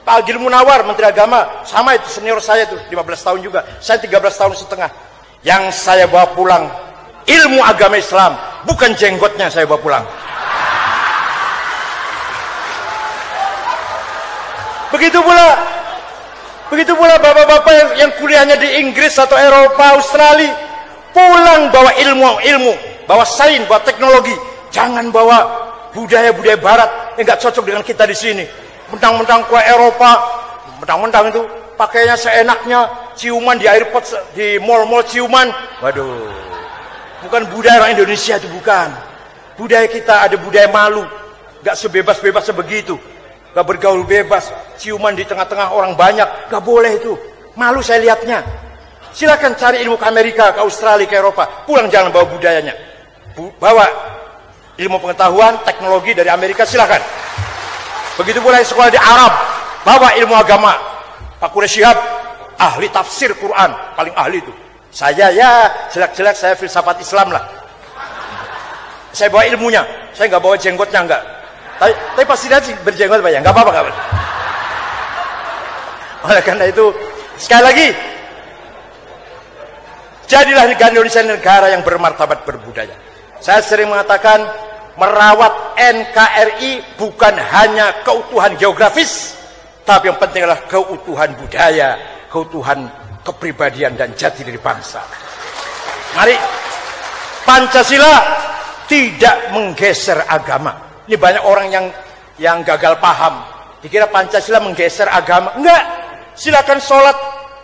Pak Agil Munawar, Menteri Agama, sama itu senior saya tuh, 15 tahun juga. Saya 13 tahun setengah. Yang saya bawa pulang ilmu agama Islam, bukan jenggotnya saya bawa pulang. Begitu pula bapak-bapak yang kuliahnya di Inggris atau Eropa, Australia, pulang bawa ilmu, bawa sains, bawa teknologi. Jangan bawa budaya-budaya barat yang nggak cocok dengan kita di sini. Mentang-mentang kue Eropa, mentang-mentang itu pakainya seenaknya, ciuman di airport, di mall-mall ciuman. Waduh, bukan budaya orang Indonesia itu, bukan. Budaya kita ada budaya malu, nggak sebebas-bebasnya begitu. Gak bergaul bebas, ciuman di tengah-tengah orang banyak, gak boleh itu. Malu saya lihatnya. Silakan cari ilmu ke Amerika, ke Australia, ke Eropa. Pulang jangan bawa budayanya. Bawa ilmu pengetahuan, teknologi dari Amerika, silakan. Begitu pula sekolah di Arab, bawa ilmu agama. Pak Quraish Shihab, ahli tafsir Quran, paling ahli itu. Saya ya, jelek-jelek saya filsafat Islam lah. Saya bawa ilmunya, saya nggak bawa jenggotnya, enggak. Tapi pasti nanti berjenggot Pak ya, nggak apa-apa, nggak apa. Oleh karena itu, sekali lagi, jadilah negara Indonesia negara yang bermartabat berbudaya. Saya sering mengatakan, merawat NKRI bukan hanya keutuhan geografis, tapi yang penting adalah keutuhan budaya, keutuhan kepribadian dan jati diri bangsa. Mari, Pancasila tidak menggeser agama. Ini banyak orang yang gagal paham. Dikira Pancasila menggeser agama. Enggak. Silakan sholat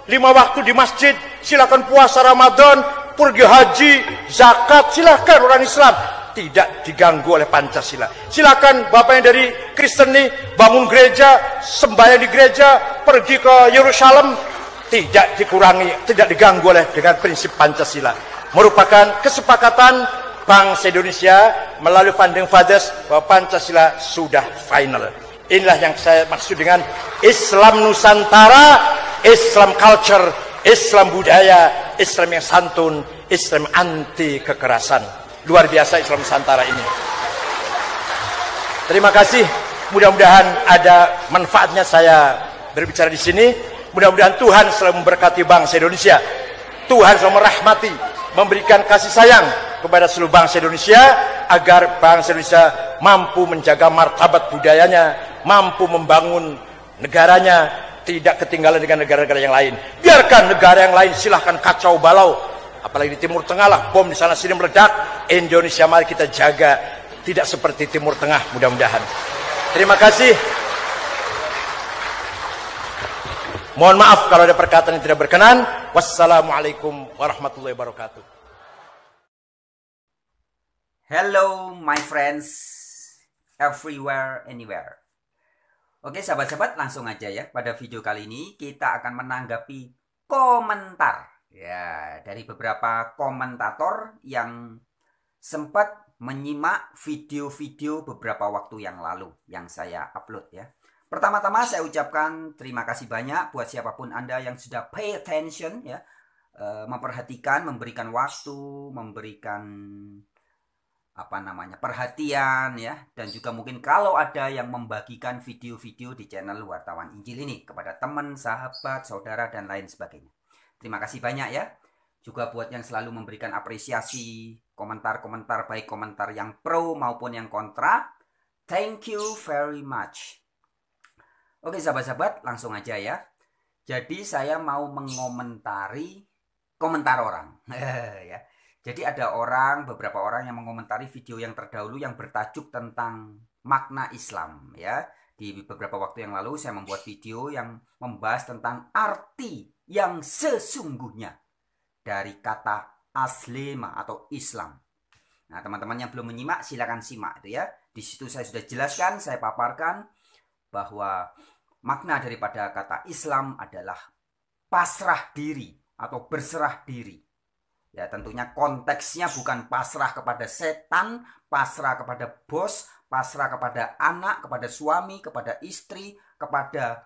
5 waktu di masjid. Silakan puasa Ramadan, pergi haji, zakat. Silakan orang Islam. Tidak diganggu oleh Pancasila. Silakan bapak yang dari Kristen nih, bangun gereja, sembahyang di gereja, pergi ke Yerusalem. Tidak dikurangi, tidak diganggu oleh dengan prinsip Pancasila. Merupakan kesepakatan bangsa Indonesia melalui Founding Fathers bahwa Pancasila sudah final. Inilah yang saya maksud dengan Islam Nusantara, Islam culture, Islam budaya, Islam yang santun, Islam anti kekerasan. Luar biasa Islam Nusantara ini. Terima kasih. Mudah-mudahan ada manfaatnya saya berbicara di sini. Mudah-mudahan Tuhan selalu memberkati bangsa Indonesia. Tuhan selalu merahmati, memberikan kasih sayang kepada seluruh bangsa Indonesia, agar bangsa Indonesia mampu menjaga martabat budayanya, mampu membangun negaranya, tidak ketinggalan dengan negara-negara yang lain. Biarkan negara yang lain silahkan kacau balau, apalagi di Timur Tengah lah, bom di sana sini meledak. Indonesia mari kita jaga, tidak seperti Timur Tengah, mudah-mudahan. Terima kasih. Mohon maaf kalau ada perkataan yang tidak berkenan. Wassalamualaikum warahmatullahi wabarakatuh. Hello my friends everywhere, anywhere. Oke sahabat-sahabat, langsung aja ya. Pada video kali ini kita akan menanggapi komentar ya dari beberapa komentator yang sempat menyimak video-video beberapa waktu yang lalu yang saya upload ya. Pertama-tama saya ucapkan terima kasih banyak buat siapapun Anda yang sudah pay attention ya, memperhatikan, memberikan waktu, memberikan perhatian ya, dan juga mungkin kalau ada yang membagikan video-video di channel Wartawan Injil ini kepada teman, sahabat, saudara dan lain sebagainya. Terima kasih banyak ya. Juga buat yang selalu memberikan apresiasi, komentar-komentar, baik komentar yang pro maupun yang kontra. Thank you very much. Oke sahabat-sahabat, langsung aja ya. Jadi saya mau mengomentari komentar orang ya. Jadi ada beberapa orang yang mengomentari video yang terdahulu yang bertajuk tentang makna Islam ya. Di beberapa waktu yang lalu saya membuat video yang membahas tentang arti yang sesungguhnya dari kata aslema atau Islam. Nah, teman-teman yang belum menyimak silakan simak itu ya. Di situ saya sudah jelaskan, saya paparkan bahwa makna daripada kata Islam adalah pasrah diri atau berserah diri. Ya, tentunya konteksnya bukan pasrah kepada setan, pasrah kepada bos, pasrah kepada anak, kepada suami, kepada istri, kepada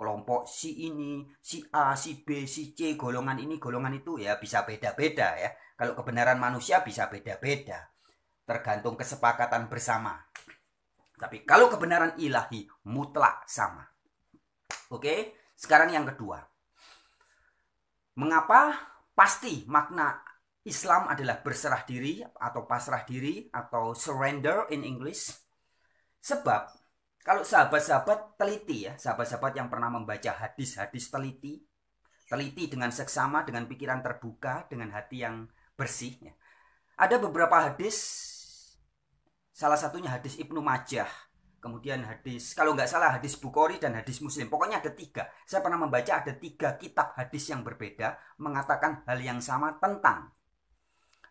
kelompok si ini, si A, si B, si C, golongan ini, golongan itu ya bisa beda-beda ya. Kalau kebenaran manusia bisa beda-beda, tergantung kesepakatan bersama. Tapi kalau kebenaran ilahi mutlak sama. Oke, sekarang yang kedua. Mengapa pasti makna Islam adalah berserah diri atau pasrah diri atau surrender in English? Sebab kalau sahabat-sahabat teliti ya, sahabat-sahabat yang pernah membaca hadis-hadis teliti dengan seksama, dengan pikiran terbuka, dengan hati yang bersih ya. Ada beberapa hadis, salah satunya hadis Ibnu Majah, kemudian hadis, kalau nggak salah hadis Bukhari dan hadis Muslim. Pokoknya ada 3. Saya pernah membaca ada 3 kitab hadis yang berbeda mengatakan hal yang sama tentang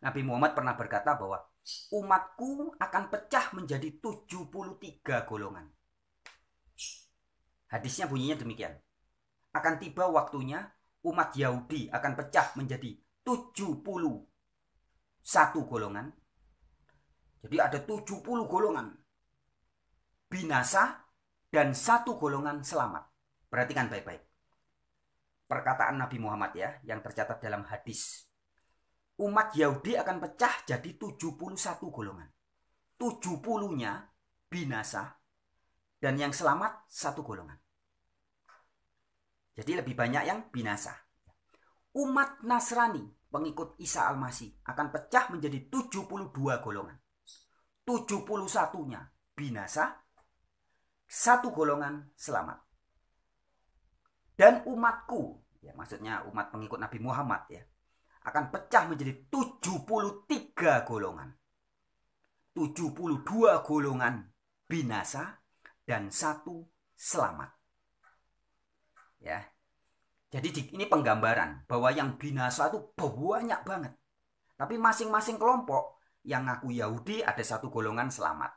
Nabi Muhammad pernah berkata bahwa umatku akan pecah menjadi 73 golongan. Hadisnya bunyinya demikian. Akan tiba waktunya umat Yahudi akan pecah menjadi 71 golongan. Jadi ada 70 golongan binasa dan 1 golongan selamat. Perhatikan baik-baik. Perkataan Nabi Muhammad ya, yang tercatat dalam hadis. Umat Yahudi akan pecah jadi 71 golongan. 70-nya binasa dan yang selamat 1 golongan. Jadi lebih banyak yang binasa. Umat Nasrani, pengikut Isa Al-Masih, akan pecah menjadi 72 golongan. 71-nya binasa, 1 golongan selamat. Dan umatku, ya maksudnya umat pengikut Nabi Muhammad ya, akan pecah menjadi 73 golongan. 72 golongan binasa dan 1 selamat. Ya. Jadi ini penggambaran bahwa yang binasa itu banyak banget. Tapi masing-masing kelompok, yang ngaku Yahudi ada 1 golongan selamat.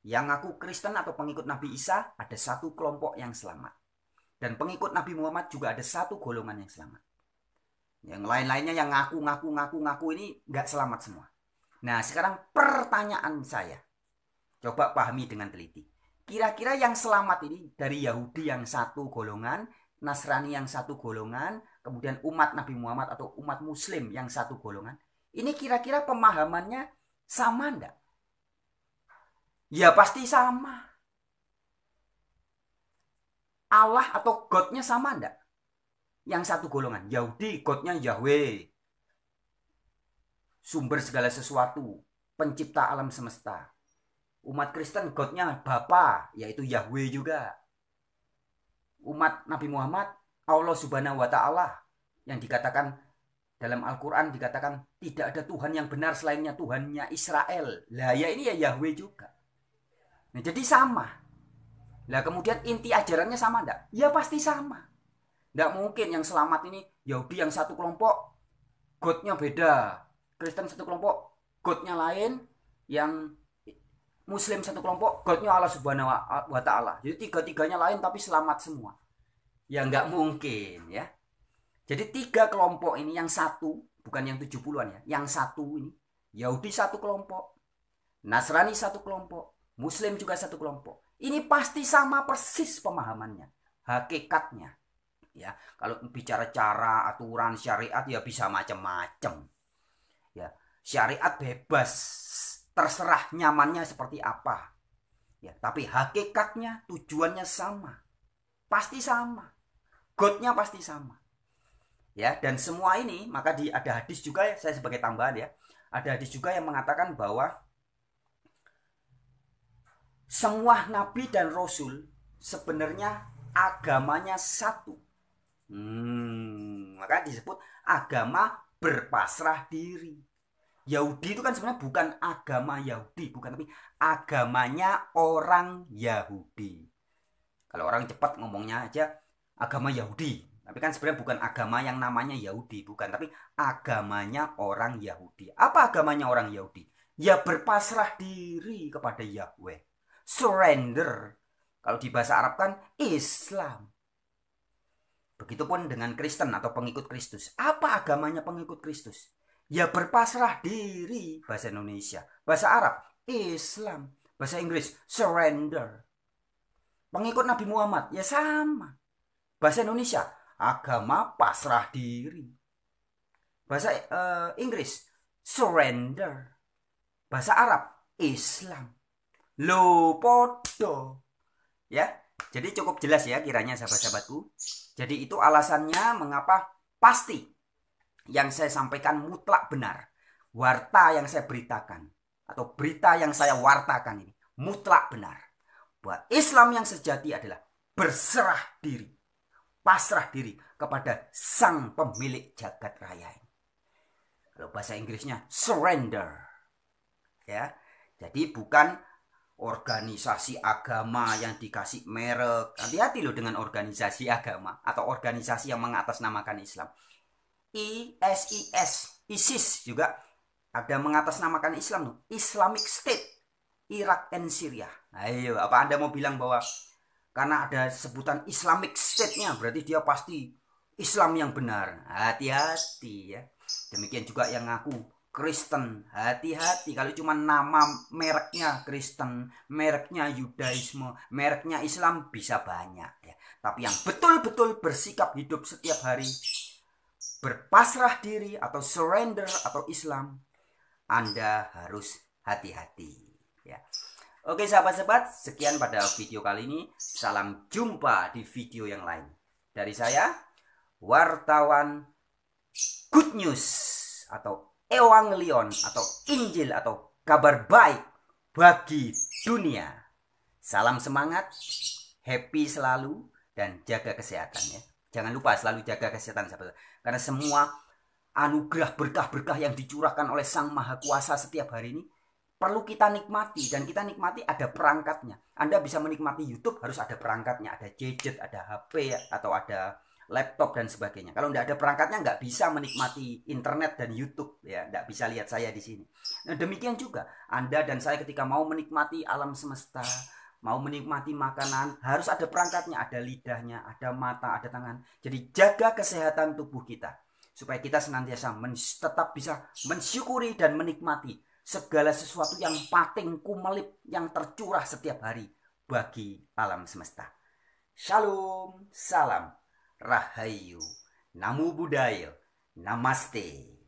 Yang ngaku Kristen atau pengikut Nabi Isa ada 1 kelompok yang selamat. Dan pengikut Nabi Muhammad juga ada 1 golongan yang selamat. Yang lain-lainnya yang ngaku ini nggak selamat semua. Nah sekarang pertanyaan saya, coba pahami dengan teliti. Kira-kira yang selamat ini dari Yahudi yang 1 golongan, Nasrani yang 1 golongan, kemudian umat Nabi Muhammad atau umat Muslim yang 1 golongan. Ini kira-kira pemahamannya sama enggak? Ya pasti sama. Allah atau God-nya sama enggak? Yang 1 golongan. Yahudi God-nya Yahweh, sumber segala sesuatu, pencipta alam semesta. Umat Kristen God-nya Bapa, yaitu Yahweh juga. Umat Nabi Muhammad Allah Subhanahu wa Ta'ala, yang dikatakan dalam Al-Quran dikatakan tidak ada Tuhan yang benar selainnya Tuhannya Israel. Lah ya ini ya Yahweh juga. Nah jadi sama. Lah kemudian inti ajarannya sama enggak? Ya pasti sama. Enggak mungkin yang selamat ini Yahudi yang 1 kelompok God-nya beda, Kristen 1 kelompok God-nya lain, yang Muslim 1 kelompok God-nya Allah Subhanahu wa Ta'ala. Jadi 3-3-nya lain tapi selamat semua. Ya enggak mungkin ya. Jadi 3 kelompok ini yang 1, bukan yang 70-an ya, yang 1 ini Yahudi 1 kelompok, Nasrani 1 kelompok, Muslim juga 1 kelompok. Ini pasti sama persis pemahamannya, hakikatnya. Ya, kalau bicara cara, aturan, syariat ya bisa macam-macam. Ya, syariat bebas, terserah nyamannya seperti apa. Ya, tapi hakikatnya, tujuannya sama. Pasti sama. God-nya pasti sama. Ya, dan semua ini maka ada hadis juga ya, saya sebagai tambahan ya. Ada hadis juga yang mengatakan bahwa semua nabi dan rasul sebenarnya agamanya 1. Maka disebut agama berpasrah diri. Yahudi itu kan sebenarnya bukan agama Yahudi, bukan, tapi agamanya orang Yahudi. Kalau orang cepat ngomongnya aja agama Yahudi, tapi kan sebenarnya bukan agama yang namanya Yahudi, bukan, tapi agamanya orang Yahudi. Apa agamanya orang Yahudi? Ya berpasrah diri kepada Yahweh. Surrender. Kalau di bahasa Arab kan Islam. Begitupun dengan Kristen atau pengikut Kristus. Apa agamanya pengikut Kristus? Ya berpasrah diri. Bahasa Indonesia. Bahasa Arab Islam. Bahasa Inggris surrender. Pengikut Nabi Muhammad ya sama. Bahasa Indonesia, agama pasrah diri. Bahasa Inggris, surrender. Bahasa Arab, Islam. Lo podo. Ya, jadi cukup jelas ya kiranya sahabat-sahabatku. Jadi itu alasannya mengapa pasti yang saya sampaikan mutlak benar. Warta yang saya beritakan atau berita yang saya wartakan ini mutlak benar. Bahwa Islam yang sejati adalah berserah diri, pasrah diri kepada sang pemilik jagat raya ini. Kalau bahasa Inggrisnya surrender. Ya. Jadi bukan organisasi agama yang dikasih merek. Hati-hati loh dengan organisasi agama atau organisasi yang mengatasnamakan Islam. ISIS juga ada mengatasnamakan Islam loh. Islamic State, Irak and Syria. Ayo, apa Anda mau bilang bahwa karena ada sebutan Islamic State-nya berarti dia pasti Islam yang benar? Hati-hati ya. Demikian juga yang ngaku Kristen, hati-hati kalau cuma nama mereknya Kristen, mereknya Yudaisme, mereknya Islam bisa banyak ya. Tapi yang betul-betul bersikap hidup setiap hari berpasrah diri atau surrender atau Islam, Anda harus hati-hati ya. Oke sahabat-sahabat, sekian pada video kali ini. Salam jumpa di video yang lain. Dari saya, wartawan Good News atau Evangelion atau Injil atau kabar baik bagi dunia. Salam semangat, happy selalu, dan jaga kesehatan ya. Jangan lupa selalu jaga kesehatan sahabat. Karena semua anugerah berkah-berkah yang dicurahkan oleh Sang Maha Kuasa setiap hari ini perlu kita nikmati, dan kita nikmati ada perangkatnya. Anda bisa menikmati YouTube harus ada perangkatnya, ada gadget, ada HP atau ada laptop dan sebagainya. Kalau tidak ada perangkatnya nggak bisa menikmati internet dan YouTube ya, nggak bisa lihat saya di sini. Nah demikian juga Anda dan saya ketika mau menikmati alam semesta, mau menikmati makanan harus ada perangkatnya, ada lidahnya, ada mata, ada tangan. Jadi jaga kesehatan tubuh kita supaya kita senantiasa tetap bisa mensyukuri dan menikmati segala sesuatu yang pating kumelip yang tercurah setiap hari bagi alam semesta. Shalom, salam, rahayu, namo buddhaya, namaste.